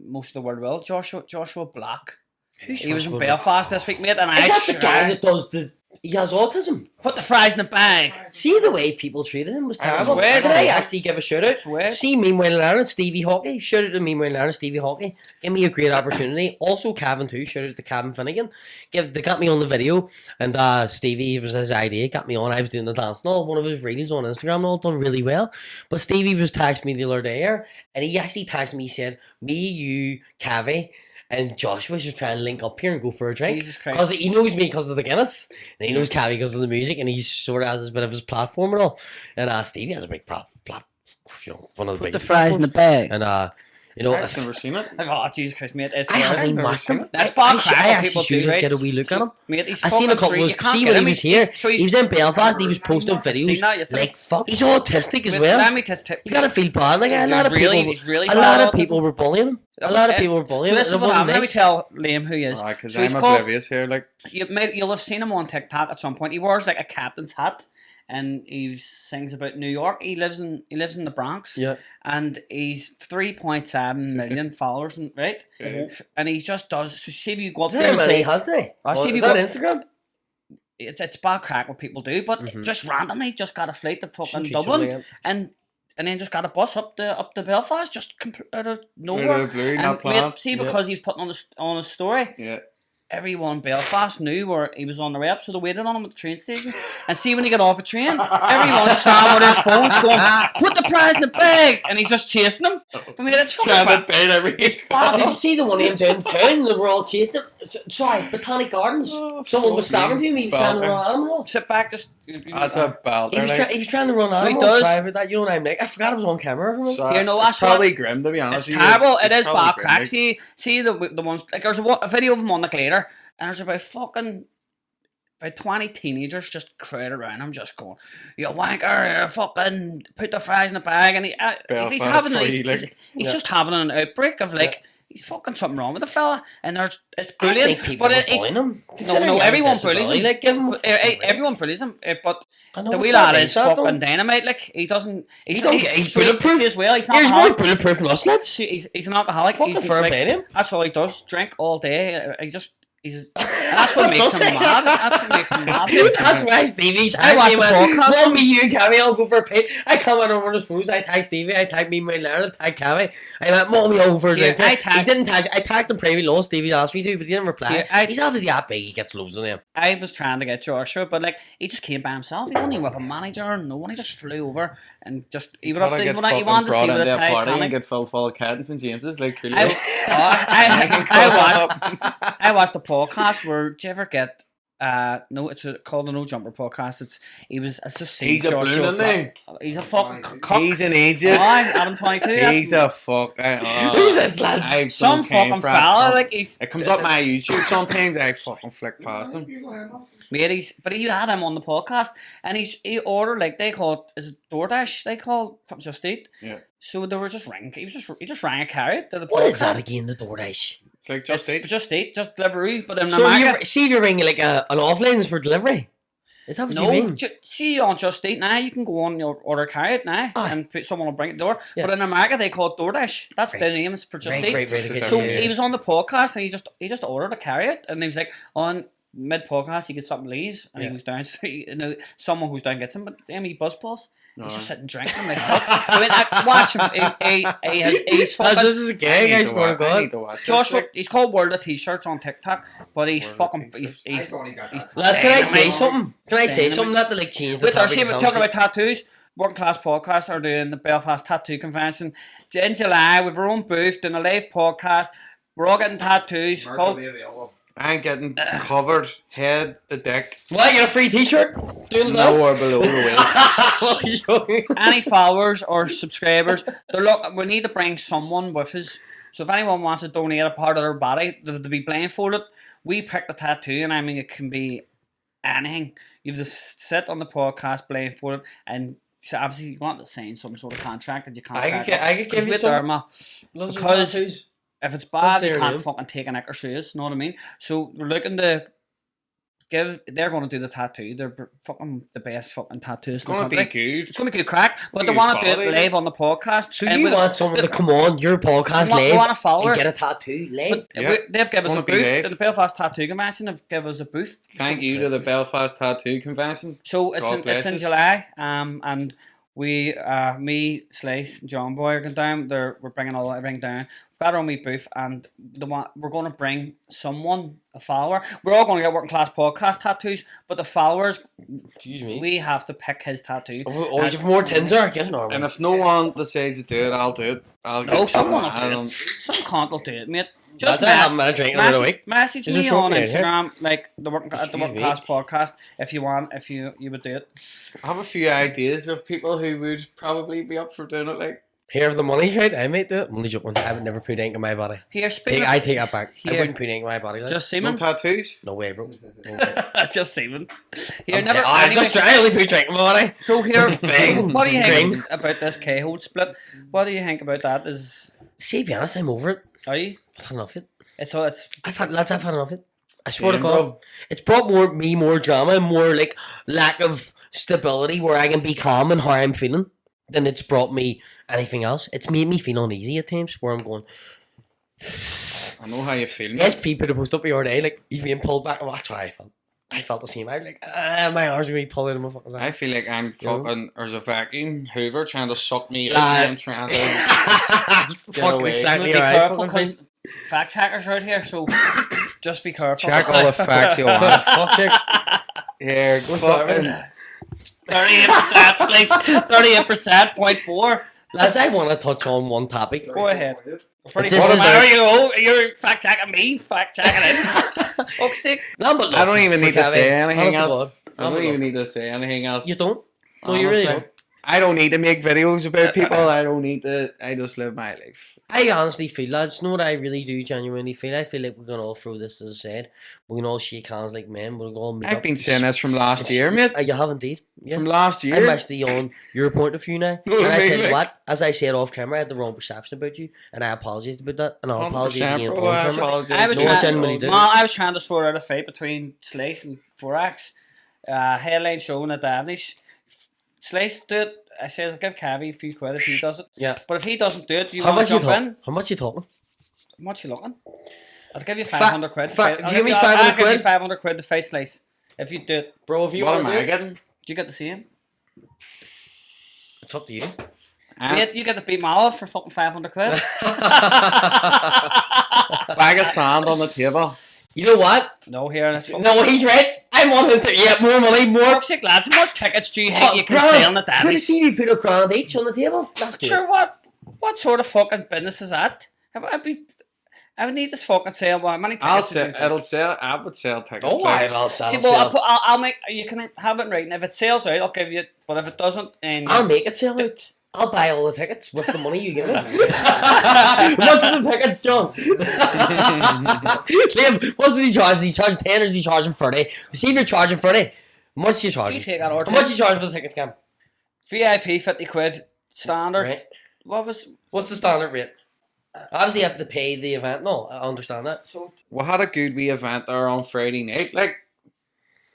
Most of the world will. Joshua Black. He was in Belfast this week, mate. And is that the guy that does the he has autism. Put the fries in the bag. See the way people treated him was terrible. weird. Can I actually give a shout out? It's weird. See Meanwhile in Ireland, Stevie Hockey. Shout out to Meanwhile in Ireland, Stevie Hockey. Give me a great opportunity. Also Gavin too. Shout out to Gavin Finnegan. They got me on the video, and Stevie, it was his idea, got me on. I was doing the dance and all. One of his reels on Instagram and all done really well. But Stevie was texting me the other day here, and he actually texted me, he said, me, you, Cavi, and Joshua's just trying to link up here and go for a drink. Jesus Christ. Because he knows me because of the Guinness, and he knows Cavi because of the music, and he sort of has his bit of his platform and all. And Stevie has a big one of the Put the biggest fries in the platforms. bag. And you know, I've never seen it. Oh, Jesus Christ, mate. It's I haven't never marked seen him. it. That's bad I crack. actually People should do, right? get a wee look at him. Mate, he's I seen a couple of see when he was here. He was in Belfast. He was posting videos like fuck. He's autistic as well. Let me just tip. You gotta feel bad. Like a lot of really people were bullying him. A lot of people were bullying him. This is what happened. Let me tell Liam who he is. Because So he's I'm called- oblivious here. Like, You'll have seen him on TikTok at some point. He wears like a captain's hat, and he sings about New York. He lives in the Bronx. Yeah. And he's 3.7 million followers, right? Yeah. And he just does. So see if you go up How there and many say, has they? see if Is you that go- Instagram? it's bad crack what people do, but just randomly just got a flight to fucking Dublin, and then just got a bus up to Belfast, just out of nowhere. Out of the blue, not And planned. mate, see, because he's putting on his story, yeah. everyone in Belfast knew where he was on the way up, so they waited on him at the train station. And see, when he got off a train, everyone's standing with their phones going, "Put the prize in the bag," and he's just chasing them. I mean, it's fucking Trying to bad. bait every. Did you see the one he was in town? They were all chasing him. Sorry, Botanic Gardens. Someone was stabbing him. He was trying to run animal. Sit back, just. That's a belt. He was trying to run animal. does. Sorry about that. You know what I'm like? I forgot it was on camera. You know, it's that's what- probably grim to be honest. It's with you. terrible. It It's is probably bad grim, crack. like. See the ones like there's a video of him on the Glader, and there's about 20 teenagers just crowd around him, just going, "You wanker! You fucking put the fries in the bag!" And he's Belfast having for he's, you, like. he's just having an outbreak of like. He's fucking something wrong with the fella, and it's I think brilliant. people But were bullying him. no, everyone bullies him. Like, give him Everyone bullies him, but I know the it's wee not lad is nice, that, fucking though. dynamite. Like he's bulletproof as well. He's not Here's more alcoholic. bulletproof than us, lads. He's an alcoholic. Fucking He's fair like, play to him. that's all he does. Drink all day. That's what makes him mad. That's what makes him mad. That's why Stevie. I watched the podcast. Call me, you, Cavi. I'll go for a pint. I come out over his phones. I tag Stevie. I tag me, my Larry. I tag Cavi. I went, Mommy, over for a drink. Yeah, He didn't tag. I tagged him private law. Stevie asked me to, but he didn't reply. Yeah, He's obviously that big. He gets loads of them. I was trying to get Joshua, but like he just came by himself. He wasn't even with a manager. No one. He just flew over and just he went up. He wanted to see what the party and Titanic. get full of cats and St James's like cool. I watched the podcast where did you ever get no, it's called the No Jumper podcast. It's just He's a Joshua balloon, isn't He's a fucking cock. He's an idiot. Adam 22. He's a fuck. Who's this lad? Some fucking fella. Like he's. It comes up my YouTube sometimes. I fucking flick past him. Mate, but he had him on the podcast, and he ordered like they call it, is it DoorDash? They call it Just Eat. Yeah. So they were just ringing. He just rang a carrot to the What podcast. is that again? The DoorDash. It's like Just Eat. Just Eat, just delivery. But in So America, if you're ringing like an offline for delivery. Is that what you no, mean? see on Just Eat now, you can go on your order carrot now, Aye. and someone will bring it to the door. Yeah. But in America, they call it DoorDash. That's the Right. name. It's for Just Right, Eat. right, right, okay, So yeah. he was on the podcast, and he just ordered a carrot, and he was like on mid podcast, he gets something leaves, and he goes down. So someone goes down and gets him, but he buzz paws. He's just sitting drinking. I'm like, fuck. I mean, I watch him. He's fucking. This is a gag, I swear to I need God. to watch this. Joshua, he's called World of T-shirts on TikTok, but he's World of fucking. T-shirts. He's Lads, can I say Dynamite. something? Can I say Dynamite. something that like change the Wait, topic? we're talking about tattoos. Working Class Podcast are doing the Belfast Tattoo Convention in July. We've our own booth doing a live podcast. We're all getting tattoos. Called, I'm getting covered head to dick. Will I get a free T-shirt? Doing that? Nowhere below the waist. any followers or subscribers, we need to bring someone with us. So if anyone wants to donate a part of their body to be blindfolded, we pick the tattoo, and I mean it can be anything. You have to sit on the podcast blindfolded, and so obviously you want to sign some sort of contract that you can't. I could give you some. Because if it's bad, That's you fair can't enough. fucking take an extra shoes. Know what I mean? So we're looking to they're going to do the tattoo. They're fucking the best fucking tattooists. It's going to be good. It's going to be good crack, but they want to do it live on the podcast. So you want someone to come on your podcast live and get a tattoo live? They've given us a booth. The Belfast Tattoo Convention have given us a booth. Thank you to the Belfast Tattoo Convention. So it's in July, and we, me, Slice, and John Boy are going down. We're bringing everything down. We've got our own wee booth, and we're going to bring someone, a follower. We're all going to get working class podcast tattoos, but the followers, excuse me, we have to pick his tattoo. Oh, you have more Tinder, guess not. And if no one decides to do it, I'll do it. Someone will do it. Some cunt will do it, mate. Just message me on Instagram, like the working class podcast, if you would do it. I have a few ideas of people who would probably be up for doing it. Like, here, if the money's right, I might do it. I'm only joking. I would never put ink in my body. Here, I take that back. I wouldn't put ink in my body. Just semen. No tattoos? No way, bro. Just semen. Here, I only put drink in my body. So here, what do you think about this K-hold split? What do you think about that? See, to be honest, I'm over it. Are you? I've had enough of it. I've had enough of it. I swear to God, it's brought more drama and more like lack of stability where I can be calm in how I'm feeling than it's brought me anything else. It's made me feel uneasy at times where I'm going. I know how you feel. Yes, people post up the other day like he's being pulled back. That's how I felt. I felt the same. I was like, my arms are going to be pulled out of my fucking I feel like I'm fucking, there's a vacuum hoover trying to suck me out and I'm trying to get away. Exactly be careful because fact checkers are out here, so just be careful. Check all the facts you want. Here, fucking 38%, Slice. 38.4. Lads, I want to touch on one topic. Go ahead. You're fact checking me, fact checking it. Fuck's sake. I don't even need to say anything else. I don't even need to say anything else. You don't? No, you really don't. I don't need to make videos about people. I don't need to. I just live my life. I honestly feel, lads, you know what I really do genuinely feel? I feel like we're going to all through this, as I said. We're going to all shake hands like men. We're going to all meet I've up. been saying this from last year, mate. You have indeed. Yeah. From last year. I'm actually on your point of view now. And I tell you what, as I said off camera, I had the wrong perception about you. And I apologise about that. And I'll apologise again on camera. I was trying to sort out a fight between Slice and Forax. Headline showing at Davnish. Slice do it. I says I'll give Cabby a few quid if he does it. Yeah. But if he doesn't do it, do you want to jump in? How much you talking? How much you looking? I'll give you 500 quid. If you give me 500 quid? I'll give you 500 quid to face Slice. If you do it. Bro, if you what want am I getting? Do you get the same? It's up to you. You get to beat Mal for fucking 500 quid. Bag of sand on the table. You know what? No, here. No, he's right. I'm on his more money, more. Fuck's sake, lads. How much tickets do you think you can sell on the daddies? Could have seen you put a grand each on the table. Sure, what sort of fucking business is that? I would need this fucking sale. How many tickets? It'll sell. I would sell tickets. Oh, I'll sell. See, well, I'll make. You can have it right, and if it sells out, I'll give you it. But if it doesn't, then I'll make it sell out. I'll buy all the tickets with the money you give me. What's the tickets, John? Liam, what's he charge? Is he charging 10 or is he charging 30? See if you're charging 30. How much are you charging? You take that order. How much are you charging for the tickets, Cam? VIP 50 quid. Standard. Right. What's the standard rate? Obviously you have to pay the event. No, I understand that. So we had a good wee event there on Friday night. Like,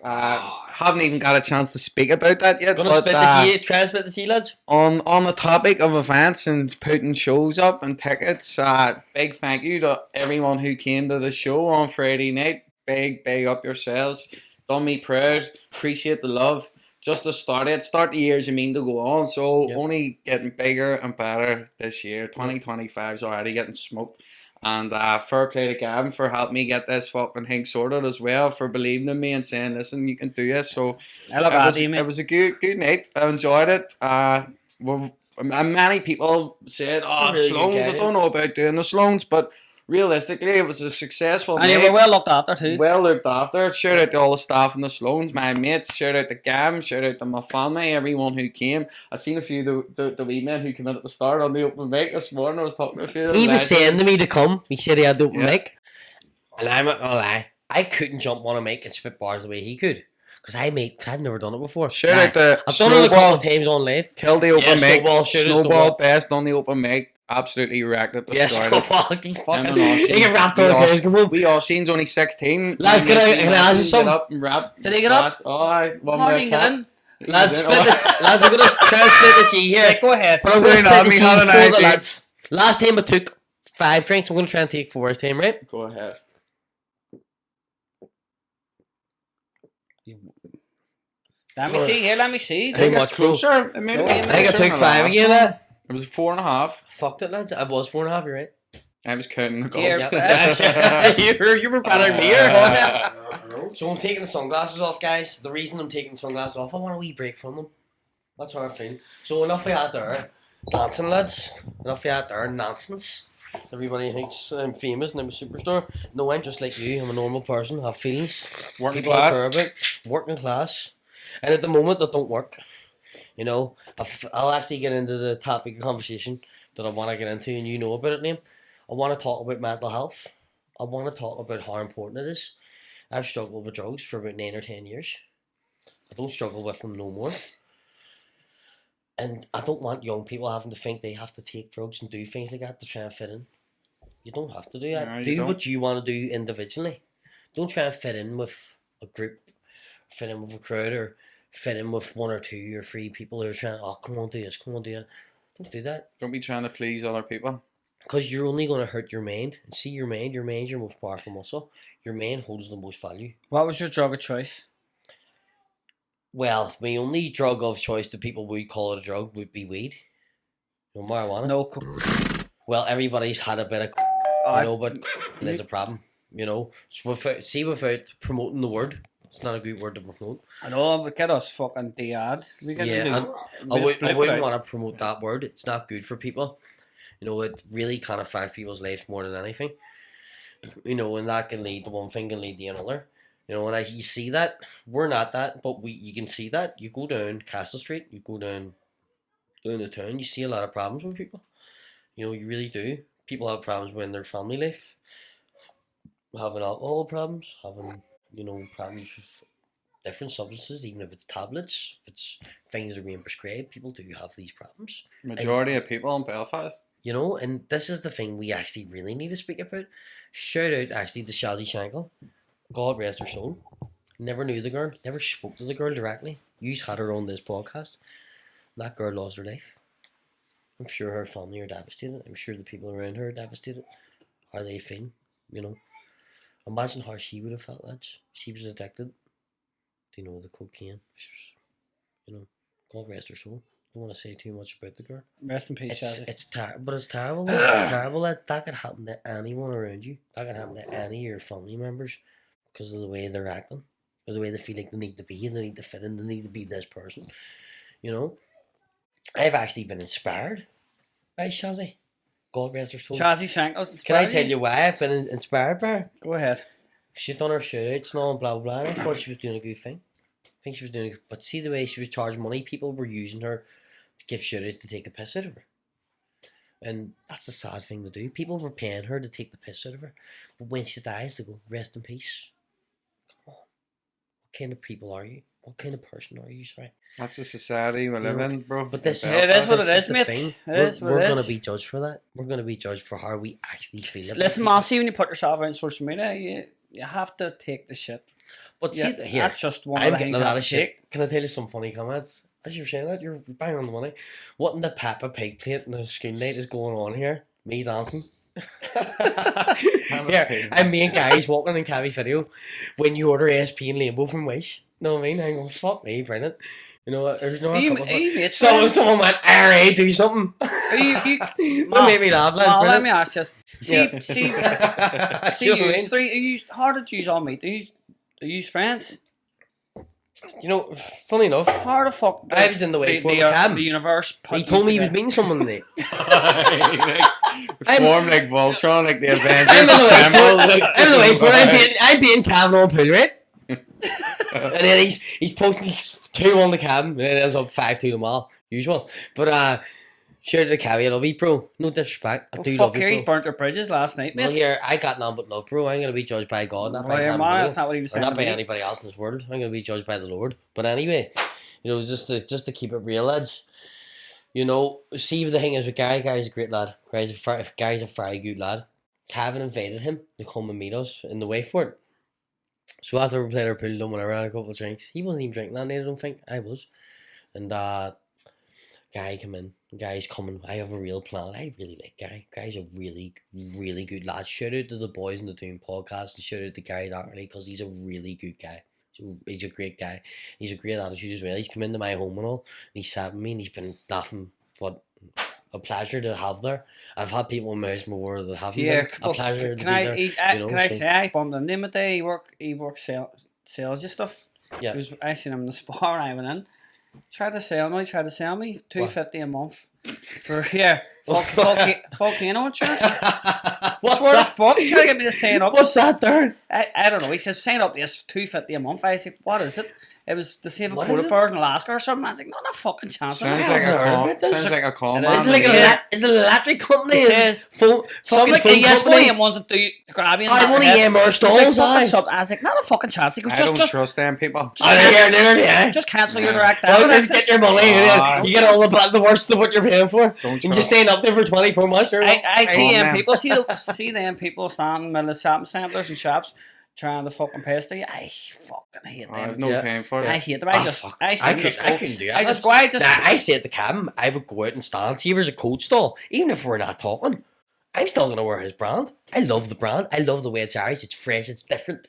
haven't even got a chance to speak about that yet. Try and split the tea, lads. On the topic of events and putting shows up and tickets, big thank you to everyone who came to the show on Friday night. Big up yourselves. Done me proud. Appreciate the love. Just to start the years you mean to go on. So only getting bigger and better this year. 2025 is already getting smoked. And fair play to Gavin for helping me get this fucking thing sorted as well, for believing in me and saying, listen, you can do this. So it was a good night. I enjoyed it. Many people said, Sloans, I don't know about doing the Sloans, but realistically, it was a successful night. And you were well looked after too. Well looked after. Shout out to all the staff in the Sloans, my mates. Shout out to Gavin. Shout out to my family, everyone who came. I seen a few the wee men who came in at the start on the open mic this morning. I was talking to a few. He was saying to me to come. He said he had the open mic. And I'm not gonna lie, I couldn't jump on a mic and spit bars the way he could. Because I've never done it before. Shout out to I've done it a couple of times on live. Kill the open mic. Snowball best on the open mic. absolutely wrecked it. Yes, Destroyed it. fucking And fucking. then Oisin- He get wrapped we on all- the come home. We all Shane's only 16. Lads, can I ask you Get something? up and wrap. Did he get up? Oh, aye. One How more did he get cap. in? Lads, He's in. split the, lads, I'm gonna try to split the tea here. Right, go ahead. But I'm gonna Soon split on, the we tea had an for the idea. lads. Last time I took 5 drinks. I'm gonna try and take 4 this time, right? Go ahead. Let me see here. Let me see. Too It much, gets bro. closer. It made No, it I get I think I closer took than the 5 last again. one. It was 4.5. Fucked it, lads. I was 4.5. You're right. I was counting the Here, goals. you were better than me here. So I'm taking the sunglasses off, guys. The reason I'm taking the sunglasses off, I want a wee break from them. That's how I feel. So enough of that there. Dancing, lads. Enough of that there. Nonsense. Everybody thinks I'm famous and I'm a superstar. No, I'm just like you. I'm a normal person. I have feelings. Working People I care class. about. Working class. And at the moment, that don't work. You know, I'll actually get into the topic of conversation that I want to get into, and you know about it, Liam. I want to talk about mental health. I want to talk about how important it is. I've struggled with drugs for about 9 or 10 years. I don't struggle with them no more. And I don't want young people having to think they have to take drugs and do things like that to try and fit in. You don't have to do that. No, you Do don't. what you want to do individually. Don't try and fit in with a group, fit in with a crowd, or fit in with 1 or 2 or 3 people who are trying, oh, come on, do this, come on, do that. Don't do that. Don't be trying to please other people. Because you're only going to hurt your mind. And see, your mind's your most powerful muscle. Your mind holds the most value. What was your drug of choice? Well, my only drug of choice that people would call it a drug would be weed. You know, marijuana. No. Well, everybody's had a bit of, you know, but it is a problem. You know, so without promoting the word, it's not a good word to promote. I know, but get us fucking DAD. We get Yeah, to and do. I wouldn't want to promote that word. It's not good for people. You know, it really can affect people's lives more than anything. You know, and that can lead to one thing, can lead to another. You know, and you see that. We're not that, but you can see that. You go down Castle Street, you go down the town, you see a lot of problems with people. You know, you really do. People have problems with their family life, having alcohol problems, having, you know, problems with different substances, even if it's tablets, if it's things that are being prescribed, people do have these problems. Majority of people in Belfast. You know, and this is the thing we actually really need to speak about. Shout out actually to Shazzy Shankle. God rest her soul. Never knew the girl, never spoke to the girl directly. You had her on this podcast. That girl lost her life. I'm sure her family are devastated. I'm sure the people around her are devastated. How they feel, you know. Imagine how she would have felt, lads. She was addicted to, you know, the cocaine. She was, you know, God rest her soul. I don't want to say too much about the girl. Rest in peace, Shazzy. It's terrible, but it's terrible. It's terrible that could happen to anyone around you. That could happen to any of your family members because of the way they're acting, or the way they feel like they need to be, and they need to fit in, they need to be this person. You know, I've actually been inspired by Shazzy. God rest her soul. Shazzy Shankles. Can I tell you why I've been inspired by her? Go ahead. She'd done her shoutouts and all, and blah blah blah. And I thought she was doing a good thing. I think she was doing, but see the way she was charging money, people were using her to give shoutouts to take the piss out of her, and that's a sad thing to do. People were paying her to take the piss out of her, but when she dies, they go rest in peace. Come on, what kind of people are you? What kind of person are you? Sorry, That's the society we live in, bro. but this is It is what it this is, the mate. thing. It is what We're it gonna is. be judged for that. We're gonna be judged for how we actually feel. about Listen, people. Massey, when you put yourself out on social media, you have to take the shit. But Yeah, see, here, that's just one I'm of the getting things a you lot have of to shit. take. Can I tell you some funny comments? As you're saying that, you're bang on the money. What in the Peppa Pig plate in the school night is going on here? Me dancing. Here, I'm me and Gary's walking in Cavi's video when you order SP and Liambo from Wish. Know what I mean? I'm going, fuck me, brilliant. You know what? There's no someone went, RA, do something. That made me laugh. Well, let Brilliant. me ask you. Yeah. See, See what I you mean? three. How did you all meet? Are you friends? You know, funny enough, How the fuck? I was in the way for the cab. The universe. He told me he was meeting someone today. Form like Voltron, like the I'm Avengers in the assemble. way for it. I'm in the way for it. I'm being Gavin on pool, right? And then he's posting 2-1 the cab, and it ends up 5-2 the Mal, usual. But shout out to Cavi, I love you, bro. No disrespect, I do Fuck love here, you, he's bro. burnt your bridges last night, mate. Well, here I got none but love, bro. I'm gonna be judged by God, not by Well, yeah, Cameron man, Video, that's not what he was or saying. not to by me. anybody else in this world. I'm gonna be judged by the Lord. But anyway, you know, just to keep it real, lads. You know, see the thing is with Guy's a great lad. Guy's a very good lad. Gavin invited him to come and meet us in the way for it. So after we played our pool, done whatever, had a couple of drinks. He wasn't even drinking that night, I don't think. I was. And Guy come in. Guy's coming. I have a real plan. I really like Guy. Guy's a really, really good lad. Shout out to the boys in the Doom podcast and shout out to Guy Doherty because he's a really good guy. He's a great guy. He's a great attitude as well. He's come into my home and all. And he's sat with me and he's been laughing. What a pleasure to have there. I've had people in my house before that haven't been. A pleasure to be there. Can I say I bumped into him a day. He works sales and stuff. Yeah. I seen him in the spar and I went in. Tried to sell me $250 a month for volcano insurance. What's Where the that? fuck? Trying to get me to sign up. What's that there? I don't know. He says sign up this $250 a month. I said, what is it? It was to save a What polar is it? bear in Alaska or something. I was like, not a fucking chance. Sounds I like haven't a heard call. about this. Sounds like a call, It man. Is it like Yeah. is it an electric company? It says Phone, something like phone yes, one company? of them ones that do to grab you. in I the want to head. hear more He's like, stalls. fucking I sub. I was like, not a fucking chance. He goes, I don't just trust them people. just cancel your direct Well, debit. I just says, get your money. You get all the worst of what you're paying for. Don't And trust. just staying up there for 24 months. I see Oh, them man. people see them people standing in the middle of shopping centres and shops trying to fucking pay you. I fucking hate I have them. no Yeah. time for I it. hate them. Ah, I just fuck. I see I them just couldn't do that. I just go. I just I say at the cabin, I would go out and stand. See if there's a coat stall, even if we're not talking. I'm still gonna wear his brand. I love the brand. I love the way it's Irish. It's fresh. It's different.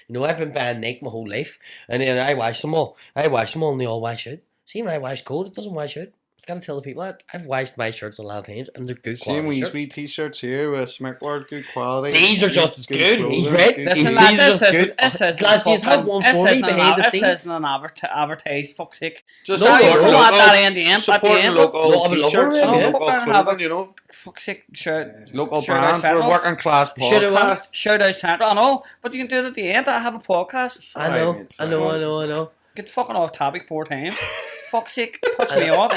You know, I've been buying Nike my whole life, and then I wash them all. And they all wash out. See, when I wash coat, it doesn't wash out. I've got to tell the people that I've washed my shirts a lot of times, and they're good Same quality with shirts. these t-shirts here with Smickward, good quality. These are just as good. clothing, He's right. good listen, clothes. lads. These are just good. This says Lads, you have one for me behind the scenes. This isn't an advertise. Fuck's sake. Just No, Sorry, you you support come at that local, end. At the support end. local No, I'm a local t-shirts and man, yeah. local Fucking have clothing, you know. Fuck's sake. Shout Local out brands. We're Central. working class Shout out podcast. Shout out Central. I know, but you can do it at the end. I have a podcast. I know, Sorry, mate, I know. Get fucking off topic 4 times. Fuck's sake. Puts me off.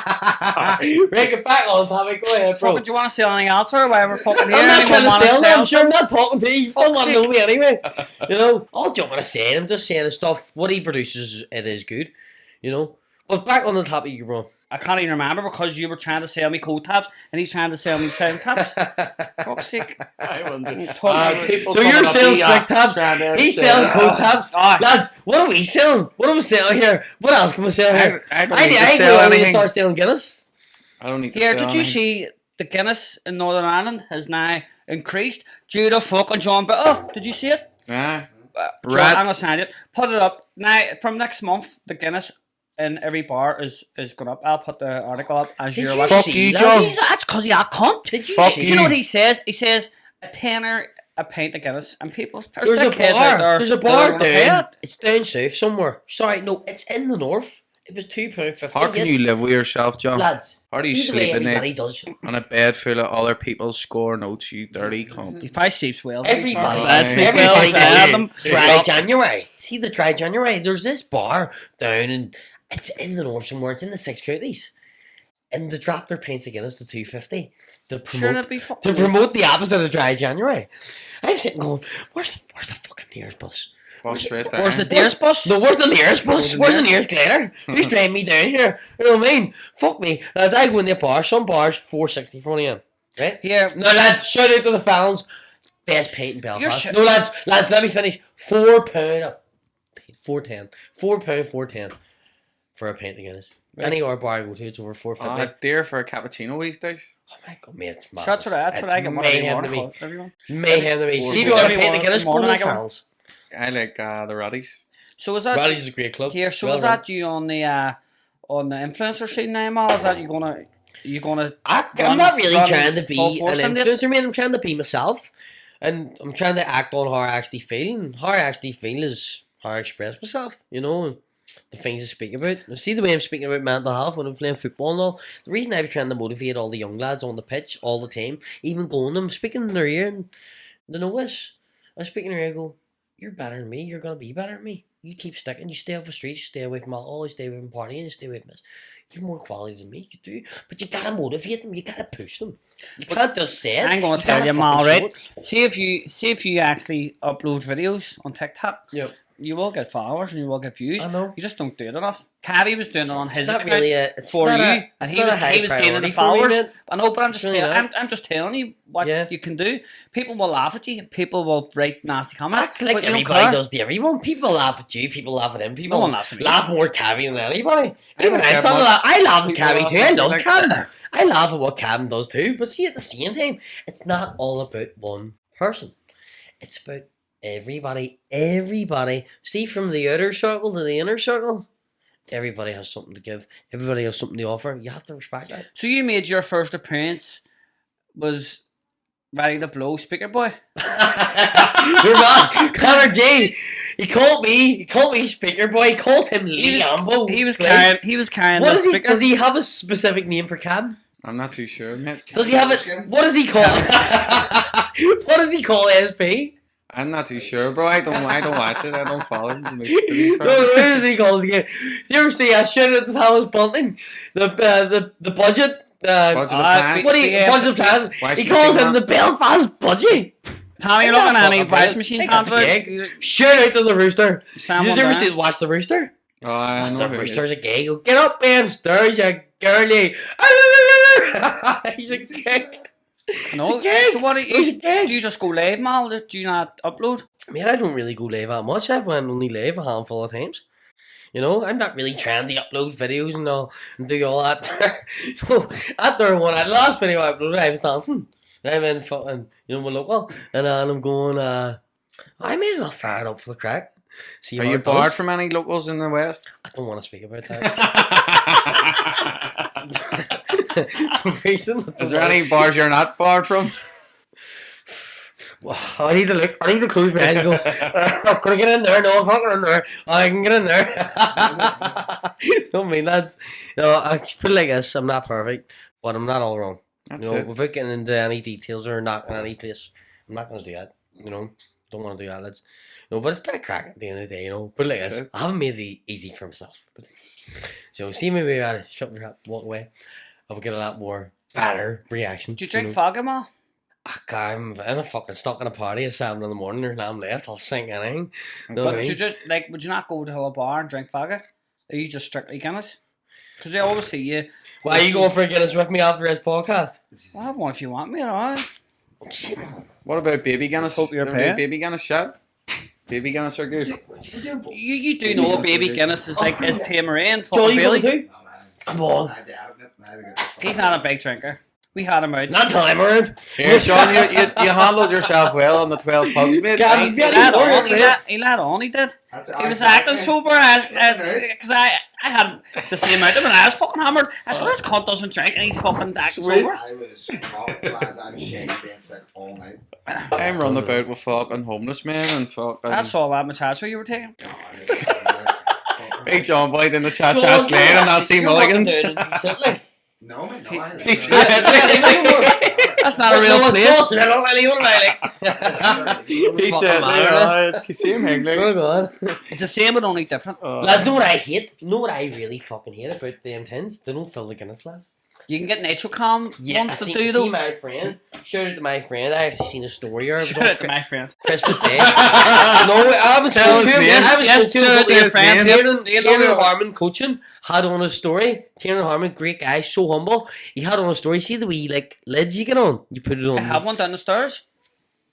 Right, get back on topic. Go ahead, bro. Fucking, do you want to say anything else or why we're fucking here? I'm not trying to Anyone sell wanna them. I'm sure I'm not talking to you. You don't Fuck's want to know sake. me anyway. You know, all you want to say. I'm just saying the stuff. What he produces, it is good. You know. But back on the topic, bro. I can't even remember because you were trying to sell me coat tabs and he's trying to sell me sound tabs. Fuck's sake. I wonder. People So you're selling spec tabs. He's selling coat tabs. Aye. Lads, what are we selling? What are we selling here? What else can we sell here? I don't need to I sell need to anything. start selling Guinness. I don't need to Here, sell did you anything. see the Guinness in Northern Ireland has now increased due to fucking John Oh, did you see it? Nah. John, Rat. I'm gonna send it. Put it up. Now, from next month, the Guinness in every bar is going up. I'll put the article up as Did you're you watching. Fuck see you, that? John. That's because you're a cunt. Did you Fuck see? Do you know what he says? He says a tenner a pint of Guinness, and people. There's a kids out bar. there There's a that bar are gonna pay down. it. It's down south somewhere. Sorry, no, it's in the north. It was £2.50. How can you live with yourself, John? Lads? How do you see the way sleep at night? everybody does. On a bed full of other people's score notes, you dirty cunt. He probably sleeps well. Everybody, That's me. everybody Well, goes dry January. See the dry January? There's this bar down and it's in the north somewhere. It's in the 6 counties. And they drop their pints of Guinness to £2.50 to Sure, promote, that'd be fucking. to promote the opposite of dry January. I'm sitting going, where's the fucking nearest bus? Bus right there. Where's the dearest bus? No, where's the nearest bus? Where's the nearest glider? Who's driving me down here? You know what I mean? Fuck me. Lads, I go in the bar. Some bars, $4.60 for 1 a.m. Right? Here, No, lads, shout out to the fans. Best pint in Belfast. You're No, lads, let me finish. £4. £4.10. £4.10 for a pint of Guinness. Right. Any other bar I go to, it's over $4.50. That's dear for a cappuccino these days. Oh my god, mate, it's mad. That's what I get. Mayhem to me. Everyone. Mayhem to me. Four See if you want a everyone- pint of Guinness, go to morning the I get one. fans. I like the Raddies. So is that Rally's is a great club. here? So Well is run. that you on the influencer scene now, Mal? Is that you gonna? I'm run- not really run trying to be full an force in it? influencer, man. I'm trying to be myself. And I'm trying to act on how I actually feel. And how I actually feel is how I express myself, you know, and the things I speak about. See the way I'm speaking about mental health when I'm playing football and all. The reason I was trying to motivate all the young lads on the pitch all the time, even going to them, speaking in their ear, and they know this. I speak in their ear and go, you're better than me, you're going to be better than me. You keep sticking, you stay off the streets, you stay away from alcohol, you stay away from partying, you stay away from this. You've more quality than me, you do. But you gotta motivate them, you gotta push them. You can't just say it. I'm gonna tell gotta you, Mal, fucking show right? See if you actually upload videos on TikTok. Yep. you will get followers and you will get views. I know. You just don't do it enough. Cabby was doing it on his It's not account really for you, and he was gaining the followers. I know, but I'm just really I'm just telling you what you can do. People will laugh at you. People will write nasty comments. Like but you don't everybody care. does to everyone. People laugh at you. People laugh at him. People No one laughs at me. laugh more at Cabby than anybody. Even don't I get start to much laugh. I laugh at people Cabby laugh too. I at me love like Cabby. I laugh at what Cabby does too. But see, at the same time, it's not all about one person. It's about everybody. Everybody. See, from the outer circle to the inner circle, everybody has something to give. Everybody has something to offer. You have to respect that. So you made your first appearance was Ready to Blow Speaker Boy. You're wrong. Connor J. He called me speaker boy. He calls him Liambo. He was carrying What the is he? speaker. Does he have a specific name for Cam? I'm not too sure, mate. Does he have it? What does he call? What does he call SP? I'm not too sure, bro. I don't watch it. I don't follow him. No, what does he call it again? You ever see a shout out to Thomas Bunting? The budget. Budget of plans. What do you budget plans? Why He is calls he him the Belfast budget. Tommy, you're looking at any rice machine That's a handler? gig. Shout out to the Rooster. Sam Did you one ever there. watch the Rooster? Oh, I know The who it Rooster's a is. gay. Go, get up, babe. Stairs, you girly. He's a gig. No, He's a gig. so what do He's a you gig. do? You just go live, Mal? Do you not upload? Man, I don't really go live that much. I've went only live a handful of times. You know, I'm not really trying to upload videos and all and do all that. So, after one, the last video I uploaded, I was dancing. And I'm in fucking, my local. And I'm going, I may as well fire it up for the crack. See Are how you it barred does. from any locals in the West? I don't want to speak about that. Reason, Is there any bars you're not barred from? I need to look. I need to close my eyes and go, can I get in there? No, I can't get in there. I can get in there. Don't mean that's... I put it like this. I'm not perfect, but I'm not all wrong. That's it. Without getting into any details or knocking any place, I'm not going to do that. Don't want to do that, lads. But it's been a crack at the end of the day, Put it like That's this. it. I haven't made it easy for myself. So see me maybe I shut my trap, walk away. I will get a lot more better reaction. Do you drink vodka, Mal? I'm in a fucking stuck in a party at 7 in the morning and I'm left. I'll sink anything. That's Know what I But mean? you just would you not go to a bar and drink vodka? Are you just strictly Guinness? Because they always see you. Why are you going for a Guinness with me after this podcast? I'll have one if you want me, alright. What about baby Guinness? Hope you're Do you want to do paying. baby Guinness shot? Baby Guinness are good. You do know a baby Guinness is like is Tamarine and Joel, fucking you going Bailey's. to? Come on. He's not a big drinker. We had him out. Not time around. Here, John, you handled yourself well on the 12 pubs, mate. Gavin, He Yeah, let he on. worked, He let on. He did. He was acting sober as because I had the same amount of him and I was fucking hammered. I was going, this cunt doesn't drink and he's fucking acting Sweet. sober. I was rocked, lads. I'm shaking, being sick all night. I'm running about with fucking homeless men and fucking... That's all that muchacho you were taking. Big John Boy in the cha-cha sled and Nazi Mulligans. No, man, no. I That's not a real place. It's the same thing, like. Oh god. It's the same but only different. Lads, know what I hate? Know what I really fucking hate about them tins? They don't fill the Guinness glass. You can get NatureCalm Yeah, I once to see, do see though. my friend. Shout out to my friend. I actually seen a story here. It was Shout on out to my friend. Christmas Day. No, I haven't Tell spoken his to him. name. I haven't Yes, spoken to shout out to him. your friend. Tiernan Harmon coaching had on a story. Tiernan Harmon, great guy, so humble. He had on a story. See the wee lids you get on? You put it on. I have one down the stairs.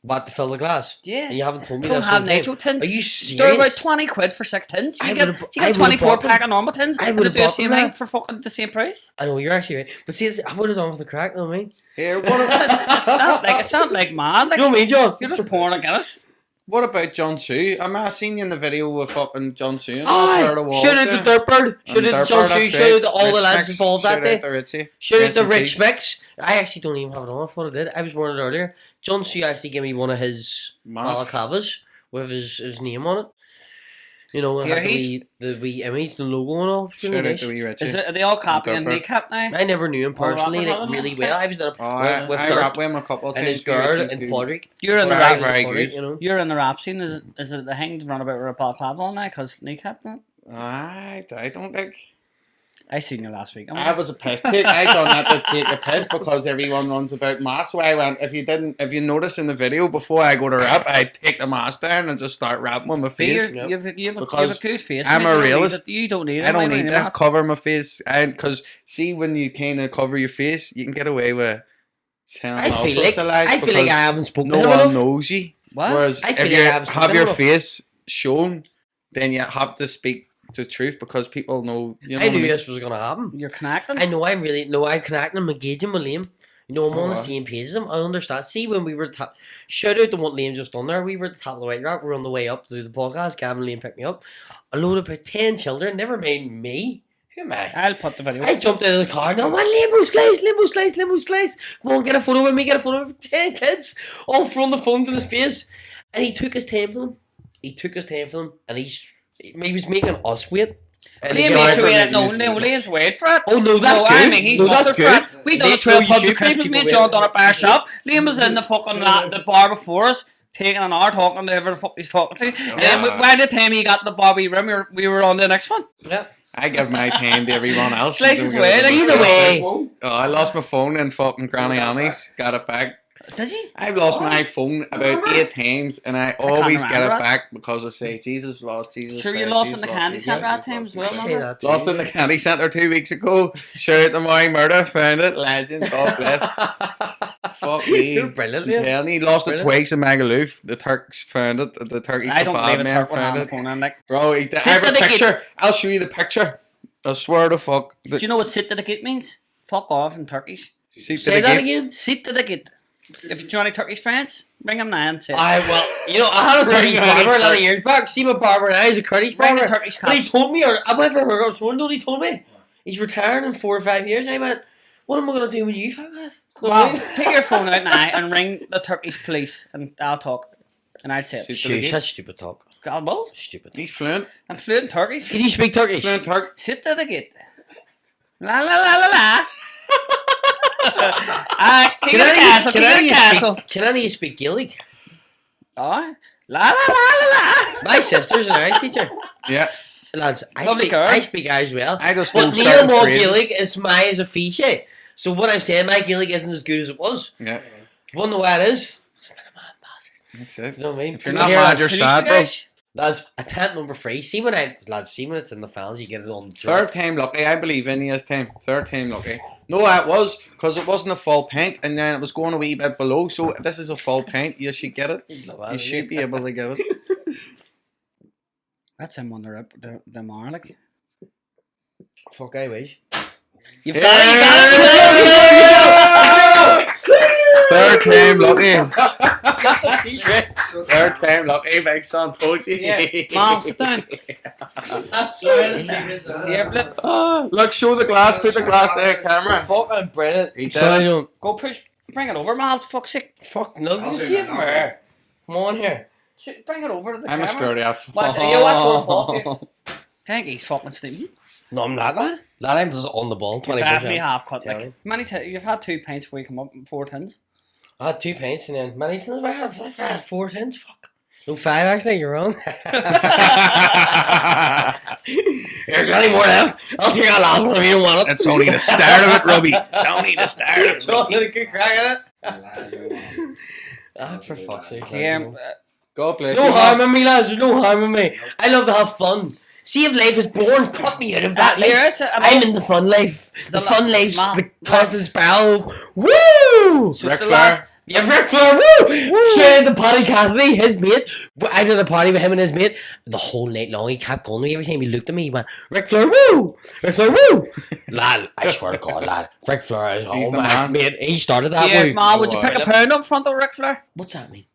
What, to fill the glass? Yeah. And you haven't told me Don't that. have sometime. Nitro tins. Are you They're about serious? 20 quid for 6 tins. I You get would've- I would've 24 bought them. pack of normal tins. I And would've they do the bought same them thing that. for fucking the same price. I know, you're actually right. But see, I would have done for the crack, though, mate. Here, It's not like mad. Like, You know what I mean, John? you're just pouring a Guinness. what about John Sue? I seen you in the video with fucking John Sue and Aye, shout out to Dirtbird. Shout out to John Shue. Shout out to all the lads involved that day. Shout out to Rich Mix. I actually don't even have it on. I thought I did. I was born it earlier. John Shue actually gave me one of his balaclavas with his name on it. You know, and Yeah, had the wee image, the logo and all. It's really Shout out nice. to wee Richie. Are they all copying Dirtbird. kneecap now? I never knew him personally, rappers like, on really them? well. I was in a I with rap Dirt with him a couple of and times. his girl in Podrick. You're in the Very, rap. very Podrick, good. you know. You're in the rap scene. Is it the thing to run about with a balaclava all night because kneecap? I don't like. I seen you last week. I was a piss take. I done that to take a piss because everyone runs about mask. So I went, if you notice in the video, before I go to rap, I take the mask down and just start rapping with my face. You have a Because good face. I'm mate. a You don't need realist. it. You don't need it. I don't Why need wear to your mask? cover my face. Because see, when you kind of cover your face, you can get away with telling all sorts of lies I feel like I because haven't spoken no to him one enough. knows you. What? Whereas I feel if like you I haven't have spoken your enough. face shown, then you have to speak the truth because people know. You know I what knew mean? this was gonna happen. You're connecting. I know I'm connecting, I'm engaging with Liam. You know, I'm on the wow. same page as him. I understand. See, when we were shout out to what Liam just done there, we were at the top of the white rock, we were on the way up to do the podcast, Gavin and Liam picked me up. A load of about 10 children, never mind me. Who am I? I'll put the video. I jumped out of the car and I went, Limbo slice. Come on, get a photo with me, 10 kids, all throwing the phones in his face. And he took his time for them. And he was making us wait. And Liam he makes got- you wait. No, Liam's wait for it. Oh no, that's no, good. I mean, he's no, that's mustard for good. it. We done They- it 12 you pubs should of Christmas. make Me and people John wait. done it by ourselves. Liam was in the fucking the bar before us, taking an hour talking to whoever the fuck he's talking to. And then by the time he got the Bobby room, we were on the next one. Yeah. I give my time to everyone else. Slice his way. Either way. Oh, I lost my phone in fucking Granny Annie's. Got it back. Did he? I've lost my phone about 8 times, and I always get it remember that. back because I say Jesus lost, Jesus. Sure, you failed, lost Jesus in the lost, candy Jesus centre lost, at times Jesus as well, lost. Say remember? that. too. Lost in the candy centre 2 weeks ago. Shout out to my murder. Found it. Legend. God bless. Fuck me. You're brilliant, I'm Liam. telling you, lost it Brilliant. twice in Magaluf. The Turks found it. The Turkish I don't believe kebab a man Turk would have found a it. phone on like. Bro, I have a picture. I'll show you the picture. I swear to fuck. Do you know what sit to the git means? Fuck off in Turkish. Say that again. Sit to the git. If you join any Turkish friends, bring them now and say. I had a Turkish barber a lot of years back. See my barber now, he's a Kurdish Bring barber. the Turkish But he cops. told me, or I've never heard of someone, he told me. He's retiring in 4 or 5 years. I went, what am I going to do when you fuck off? Well, take your phone out now and ring the Turkish police and I'll talk. And I'll say it. Shush, that's stupid talk. God, well, Stupid. He's fluent. I'm fluent in Turkish. Can you speak Turkish? Fluent Turk. Sit to the git. La la la la la. King of the castle, king of the castle. Can any of you speak Gaelic? Oh, la la la la la. My sister's an Irish teacher. Yeah. Lads, I Lovely speak, girl. I speak Irish well. I just know But certain Liambo phrases. Gaelic is my as a fiche. So what I'm saying, my Gaelic isn't as good as it was. Yeah. Do you want to know what it is? That's it. You know what I mean? If you're not Here, mad, lads, you're Can you sad, speak bro. Irish? Lads, attempt number 3. See when it's in the files, you get it on the Third time lucky, I believe in his time. Third time lucky. No, it was because it wasn't a full pint, and then it was going a wee bit below. So if this is a full pint, you should get it. You should be able to get it. That's him on the mar, like. Fuck, I wish. You've got it, you got it. Third time lucky. Third time lucky, big son. Told you. Yeah, Mal, sit down. Here, blip. Look, show the glass. Put the glass there, camera. Fucking brilliant. He Sorry, did. don't. Go push. Bring it over, Mal. Fuck's sake. Fuck, no, I'll you do see that it from now. here. Come on here. Bring it over to the I'm a camera. scaredy off. Watch, you watch what the fuck is. I think he's fucking Stephen. No, I'm not, lad. Lad, I'm just on the ball. You're 24/7. definitely half cut. Yeah. Like, you've had 2 pints before you come up, 4 tins. I had 2 pints and then many things I had 4 tins. Fuck. No, 5 actually, you're wrong. There's any more left. I'll take that last one if you don't want it. It's only the start of it, Robbie. It's only the start of it. So I'm gonna good crack at it. Lad, you're wrong. Ah, for fuck's sake. Yeah, God bless No you. harm in me, lads. There's no harm in me. I love to have fun. See if life is boring, cut me out of that life. I'm in the fun life. The fun life's the constant spiral of woo! Ric Flair. Yeah, Ric Flair, woo! Sharing the Paddy Cassidy, his mate. I did a party with him and his mate. The whole night long, he kept calling me. Every time he looked at me, he went, Ric Flair, woo! Ric Flair, woo! Lad, I swear to God, lad. Ric Flair is He's the my man. mate. He started that yeah, woo. man, would you pick a pound up front of Ric Flair? What's that mean?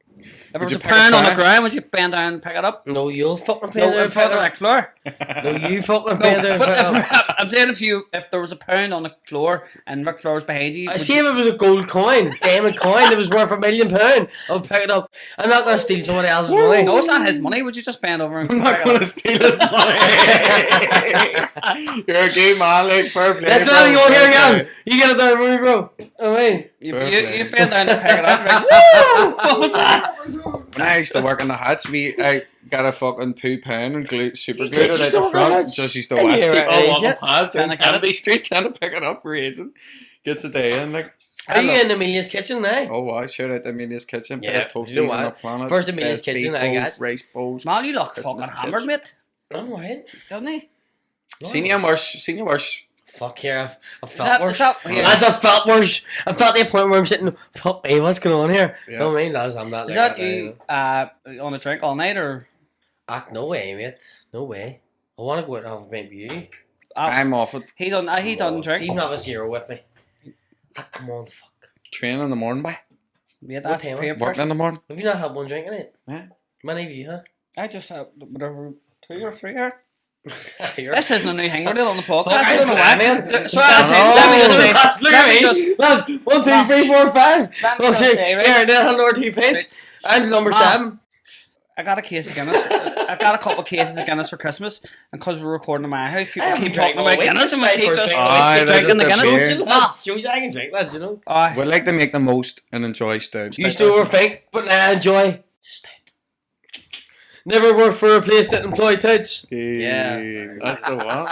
If Would there you was a pick a pound on the pound? ground, would you bend down and pick it up? No, you'll fucking pay No, there. in front of Ric Flair. No, you fucking No, pay there. but I'm saying if there was a pound on the floor and Ric Flair was behind you, I would see you- if it was a gold coin, diamond coin that was worth £1 million. I would pick it up. I'm not gonna steal somebody else's money. No, it's not his money. Would you just bend over and I'm pick not it going up? to steal his money. You're a gay man, like, fair play. Let's bro, not go here fair again. play. You get it down, money, bro. I mean, You Fair play. bend down and pick it up. Like, woo! What was that? When I used to work in the huts, I got a fucking £2 and super glued it just at the over front. huts. Just used to And watch you're people right, walking yeah. past down Trying to get Kennedy Street trying to pick it up, raising. Gets a day in, like. Are you in Amelia's kitchen now? Oh, wow, shout out to Amelia's Kitchen. Yeah, Best you know toasties on the what? planet. First Amelia's Best Kitchen beef I bowls, got. rice bowls. Mal, you look Christmas fucking hammered, chips. mate. I'm alright. Doesn't he? Senior worse. Fuck here. I Is felt that, worse. is that weird? Lads, I felt worse. I felt the point where I'm sitting. Fuck me, what's going on here? Yeah. No, I mean, lads, I'm not Is like that you on a drink all night or? No way, mate. No way. I want to go out and have a drink with you. I'm off it. He doesn't drink. Even have a zero with me. Come on, the fuck. Training in the morning, by. Yeah, that's time? peer Working pressure. in the morning. Have you not had one drink in it? Yeah. Many of you, huh? I just have whatever 2 or 3 here. You're This isn't a new thing we're doing on the podcast. Fuck, I don't know I why. man. So I'll tell you, let me just say, Lads, look let me at just- me. Lads, 1, 2, 3, 4, 5. Let me just Okay, say, right? here, then hand over 2 pints. I'm number Mom. 7. I got a case of Guinness. I got a couple of cases of Guinness for Christmas, and because we're recording in my house, people I keep haven't talking drank all about week. Guinness, and we This is keep my just first Aye, keep that's drinking the just a Guinness. beer. Lads, Joey's, I can drink, lads, you know. Aye. We like to make the most and enjoy stouts. Used to overthink, but now I enjoy. Never worked for a place that employed touch. Yeah. That's the one.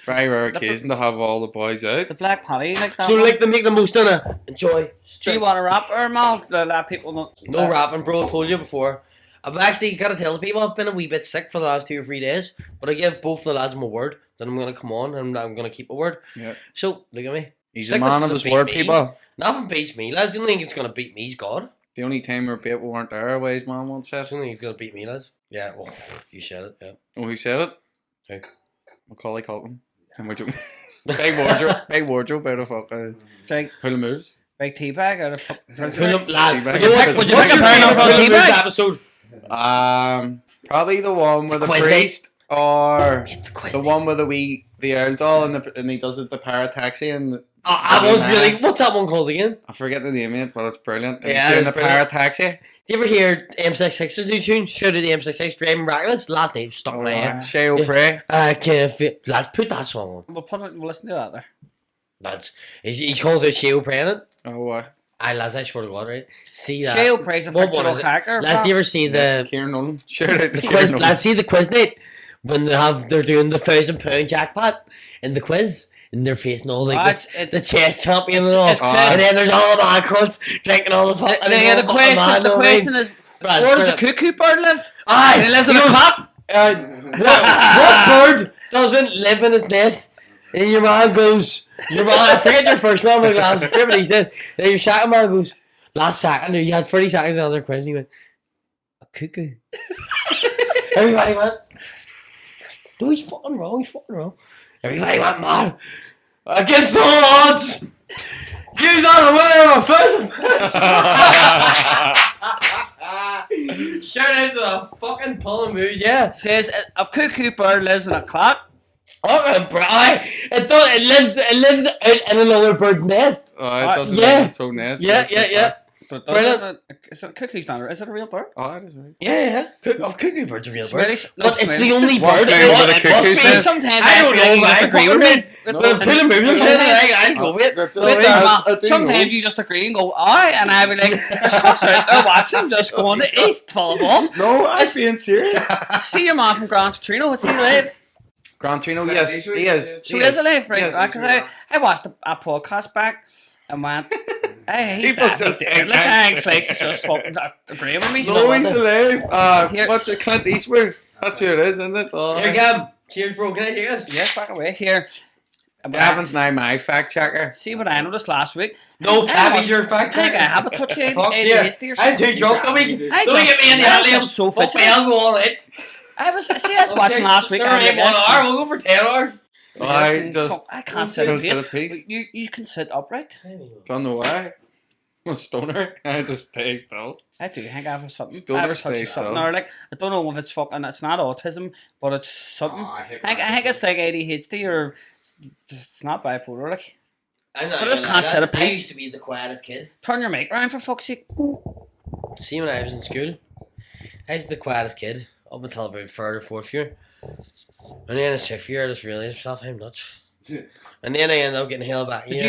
Very rare occasion to have all the boys out. The Black Paddy, like that. So one. like to make the most of it. Enjoy. Do you want a rap or Mal? To let people know. No rapping, bro. I told you before. I've actually got to tell the people I've been a wee bit sick for the last 2 or 3 days, but I give both the lads my word that I'm going to come on and I'm going to keep a word. Yeah. So, look at me. He's a Sickness man of doesn't his beat word, me. people. Nothing beats me, lads. The only thing that's going to beat me is God. The only time we're bait we weren't there, a wise man once said. The only thing that's going to beat me, lads. Yeah, well, you said it, yeah. Oh, who said it? Who? Macaulay Culkin. And we joking. Big wardrobe out of fucking Like Pull Moves. big tea bag out of Prince Pull William. up, lad. Would you pick- would you pick a pair of Pull T-Bag? Moves episode? Probably the one with the Quiz priest or Mate, the quiz the name. one with the owl doll and he does it the parataxi and I was really. What's that one called again? I forget the name of it, but it's brilliant. Yeah, He's doing it's the brilliant. parataxi. Do you ever hear M66's new tune? Shout out to M66 Driving Reckless. Last name stuck in my head. Shay O'Prey. I can't feel. Lads, put that song on. We'll listen to that there. Lads, he calls out Shea O'Prey in it. Oh, Aye, lads, I swear to God, right? See that. Shay O'Prea's a What one fictional is it? hacker. Lads, do you ever see the Kieran Nolan. Shout out to the Kieran quiz? Nolan. Lads, see the quiz night when they're doing the £1,000 jackpot in the quiz. And they're facing all like it's the chess champion and it's- all. it's- And then there's all the bad cunts drinking all the fuck. the question is, where does a cuckoo bird live? Aye, He lives in he a goes, cup. what bird doesn't live in its nest? And your man goes, I forget your first man, but last script, he said, and your second man goes, last second, or you had 30 seconds on another quiz, and he went, a cuckoo. Everybody went, no, he's fucking wrong. Everybody went mad. Against all odds, use on the way of a Shout out to the fucking Pull Moves, yeah. Says a cuckoo bird lives in a clock. Okay, bro. It lives out in another bird's nest. Oh, it doesn't yeah. make it so nice. Yeah. But Brilliant. is it cuckoo's not? Is it a real bird? Oh, it is right. Yeah. Cuckoo bird's a real It's bird. really- But it's the only What bird. flavor It the must cuckoo's be. nest? Sometimes I don't feel like know, you man. disagree with me. But Pull Moves are saying I go with. That's Wait, it. I do sometimes know. you just agree and go, aye, and I be like, there's cunts out there watching, just going to east full of balls. No, I'm being serious. See your man from Gran Torino, is he alive? Gran Torino, yes, he is. So he is alive, right? Yes. Because I watched a podcast back and went, hey, he's People that. just He's think like, I'm thanks, like, just fucking agreeing with me. No, he's alive. Here- What's it, Clint Eastwood? That's who it is, isn't it? Oh. Here, Gavin. Cheers, bro. Can I take this? Yes, back away. Here. Gavin's now my fact checker. See what I noticed last week? No, I Cabby's was- your fact I think I checker. have a touch of Fuck ADHD yeah. or I'm something. too drunk. Don't get I me in the I alley. just so Fuck me, fidgety. I'll go all night. I was watching last week. There and I ain't was 1 like, hour. We'll go for 10 hours. I can't sit in don't sit in peace. peace. You can sit upright. Don't know why. I'm a stoner. I just stay still. I do think I have something. Stoner I have a touch stay of something. still. Or like I don't know if it's fucking. It's not autism, but it's something. Oh, I hate I think it's like ADHD or it's not bipolar. Like I'm not But I just gonna can't lie, sit at I peace. used to be the quietest kid. turn your mic round for fuck's sake. See, when I was in school, I was the quietest kid up until about 3rd or 4th year. And then in 6th year, I just realised myself, I'm nuts. And then I ended up getting held back. Did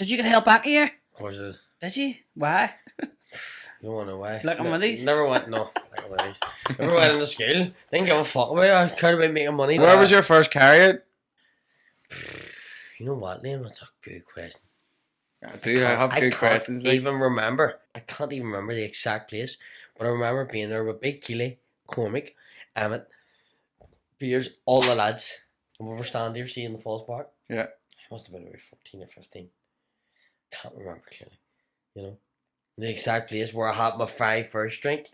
you get held back a year? Of course I did. Did you? Why? Don't want to know why. Like with these? Never went. No. Like with these. Never went into school. Didn't give a fuck about it. I cared about making money. Where was your first carrot? You know what, Liam? That's a good question. I have good questions. I can't even remember. I can't even remember the exact place, but I remember being there with Big Keely, Cormac, Emmett, Beers, all the lads, and we were standing there seeing the Falls Park. Yeah. I must have been about 14 or 15. Can't remember clearly. You know, the exact place where I had my first drink.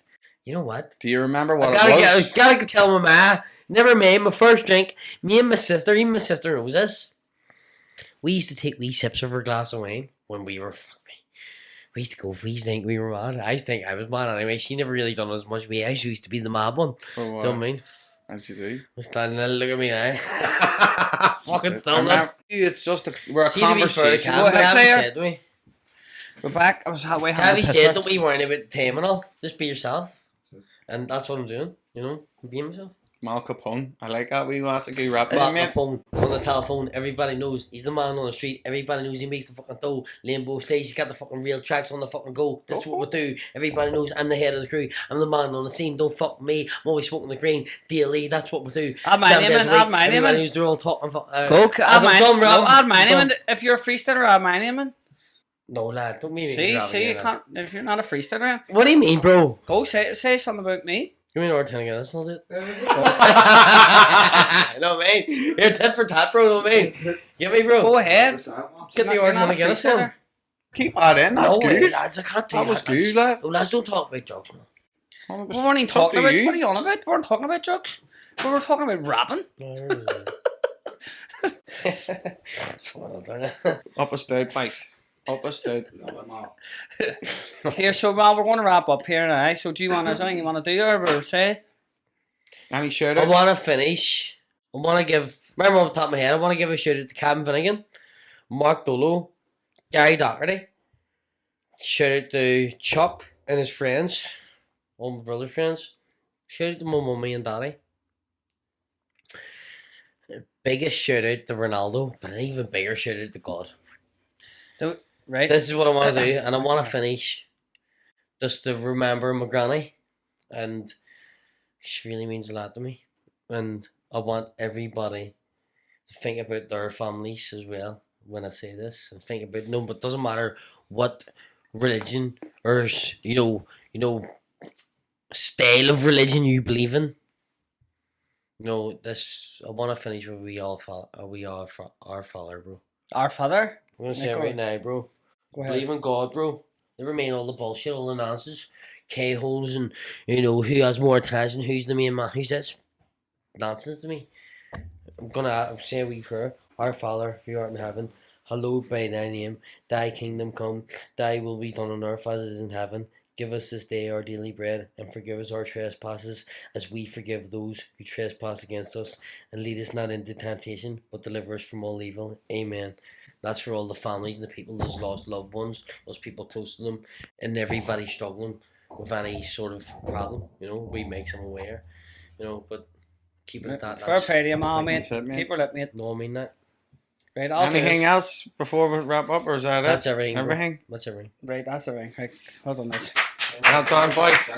You know what? Do you remember what I it was? gotta tell my ma. Never made my first drink. Me and my sister, even my sister knows this. We used to take wee sips of her glass of wine when we were we used to go, we used to think we were mad. I used to think I was mad anyway. She never really done as much. I used to be the mad one. For what? Do you know what I mean? As you do. I'm standing there, look at me now. Fucking still Remember, nuts. it's just we're a See, to be fair, conversation. Go ahead, Gavin player. said to me, We're back. I was way Gavin said, don't be worrying about the time and all. Just be yourself. And that's what I'm doing, you know, being myself. Mal Capone. I like that wee that's a good rap Mal name, mate. Capone on the telephone. Everybody knows he's the man on the street. Everybody knows he makes the fucking dough. Liambo stays. He's got the fucking real tracks on the fucking go. That's what we do. Everybody knows I'm the head of the crew. I'm the man on the scene. Don't fuck with me. I'm always smoking the green. DLE. That's what we do. Add my name in. Add my name Everybody in. knows they're all talking. Coke. Add my name in. If you're a freestyler, add my name in. No, lad. Don't mean See, you can't. If you're not a freestyler, what do you mean, bro? go say something about me. Give me an order 10 again. That's not it. No, mate. You're tit for tat, bro. No, mate. Give me, bro. Go ahead. Get the order 10 again. That's one. Keep that in, that's No, good. lads, I can't do That was good, lad. No, lads, don't talk about drugs, man. We weren't even talking about. What are you on about? We weren't talking about drugs. We were talking about rapping. Up a stud, place. Up a stud. Here, so Mal, we're going to wrap up here now. So, do you want? Is there anything you want to do or say? Any shout I outs? want to finish. I want to give. Remember off the top of my head, I want to give a shout out to Gavin Finnegan, Mark Dolo, Gary Doherty. Shout out to Chuck and his friends, all my brother's friends. Shout out to my mummy and daddy. Biggest shout out to Ronaldo, but an even bigger shout out to God. Right. This is what I want to do, and I want to finish just to remember my granny, and she really means a lot to me. And I want everybody to think about their families as well when I say this, and think about but it doesn't matter what religion or you know style of religion you believe in. This I want to finish with our Father, bro. Our Father. I'm gonna say it right now, bro. Believe in God, bro. Never mind all the bullshit, all the nonsense, K-holes, and who has more attention, who's the main man, who's this? Nonsense to me. I'm saying a wee prayer. Our Father, who art in heaven, hallowed be thy name. Thy kingdom come. Thy will be done on earth as it is in heaven. Give us this day our daily bread, and forgive us our trespasses, as we forgive those who trespass against us. And lead us not into temptation, but deliver us from all evil. Amen. That's for all the families and the people that's lost loved ones, those people close to them, and everybody struggling with any sort of problem. We make them aware. But keep it at that. Fair play to you, Mal, mate. That's it, mate. Keep her lip, mate. No, I mean that. Right, Anything else before we wrap up, or is that That's it? everything. bro. Everything? That's everything. Right, that's everything. Right, hold on, this. Well done, boys.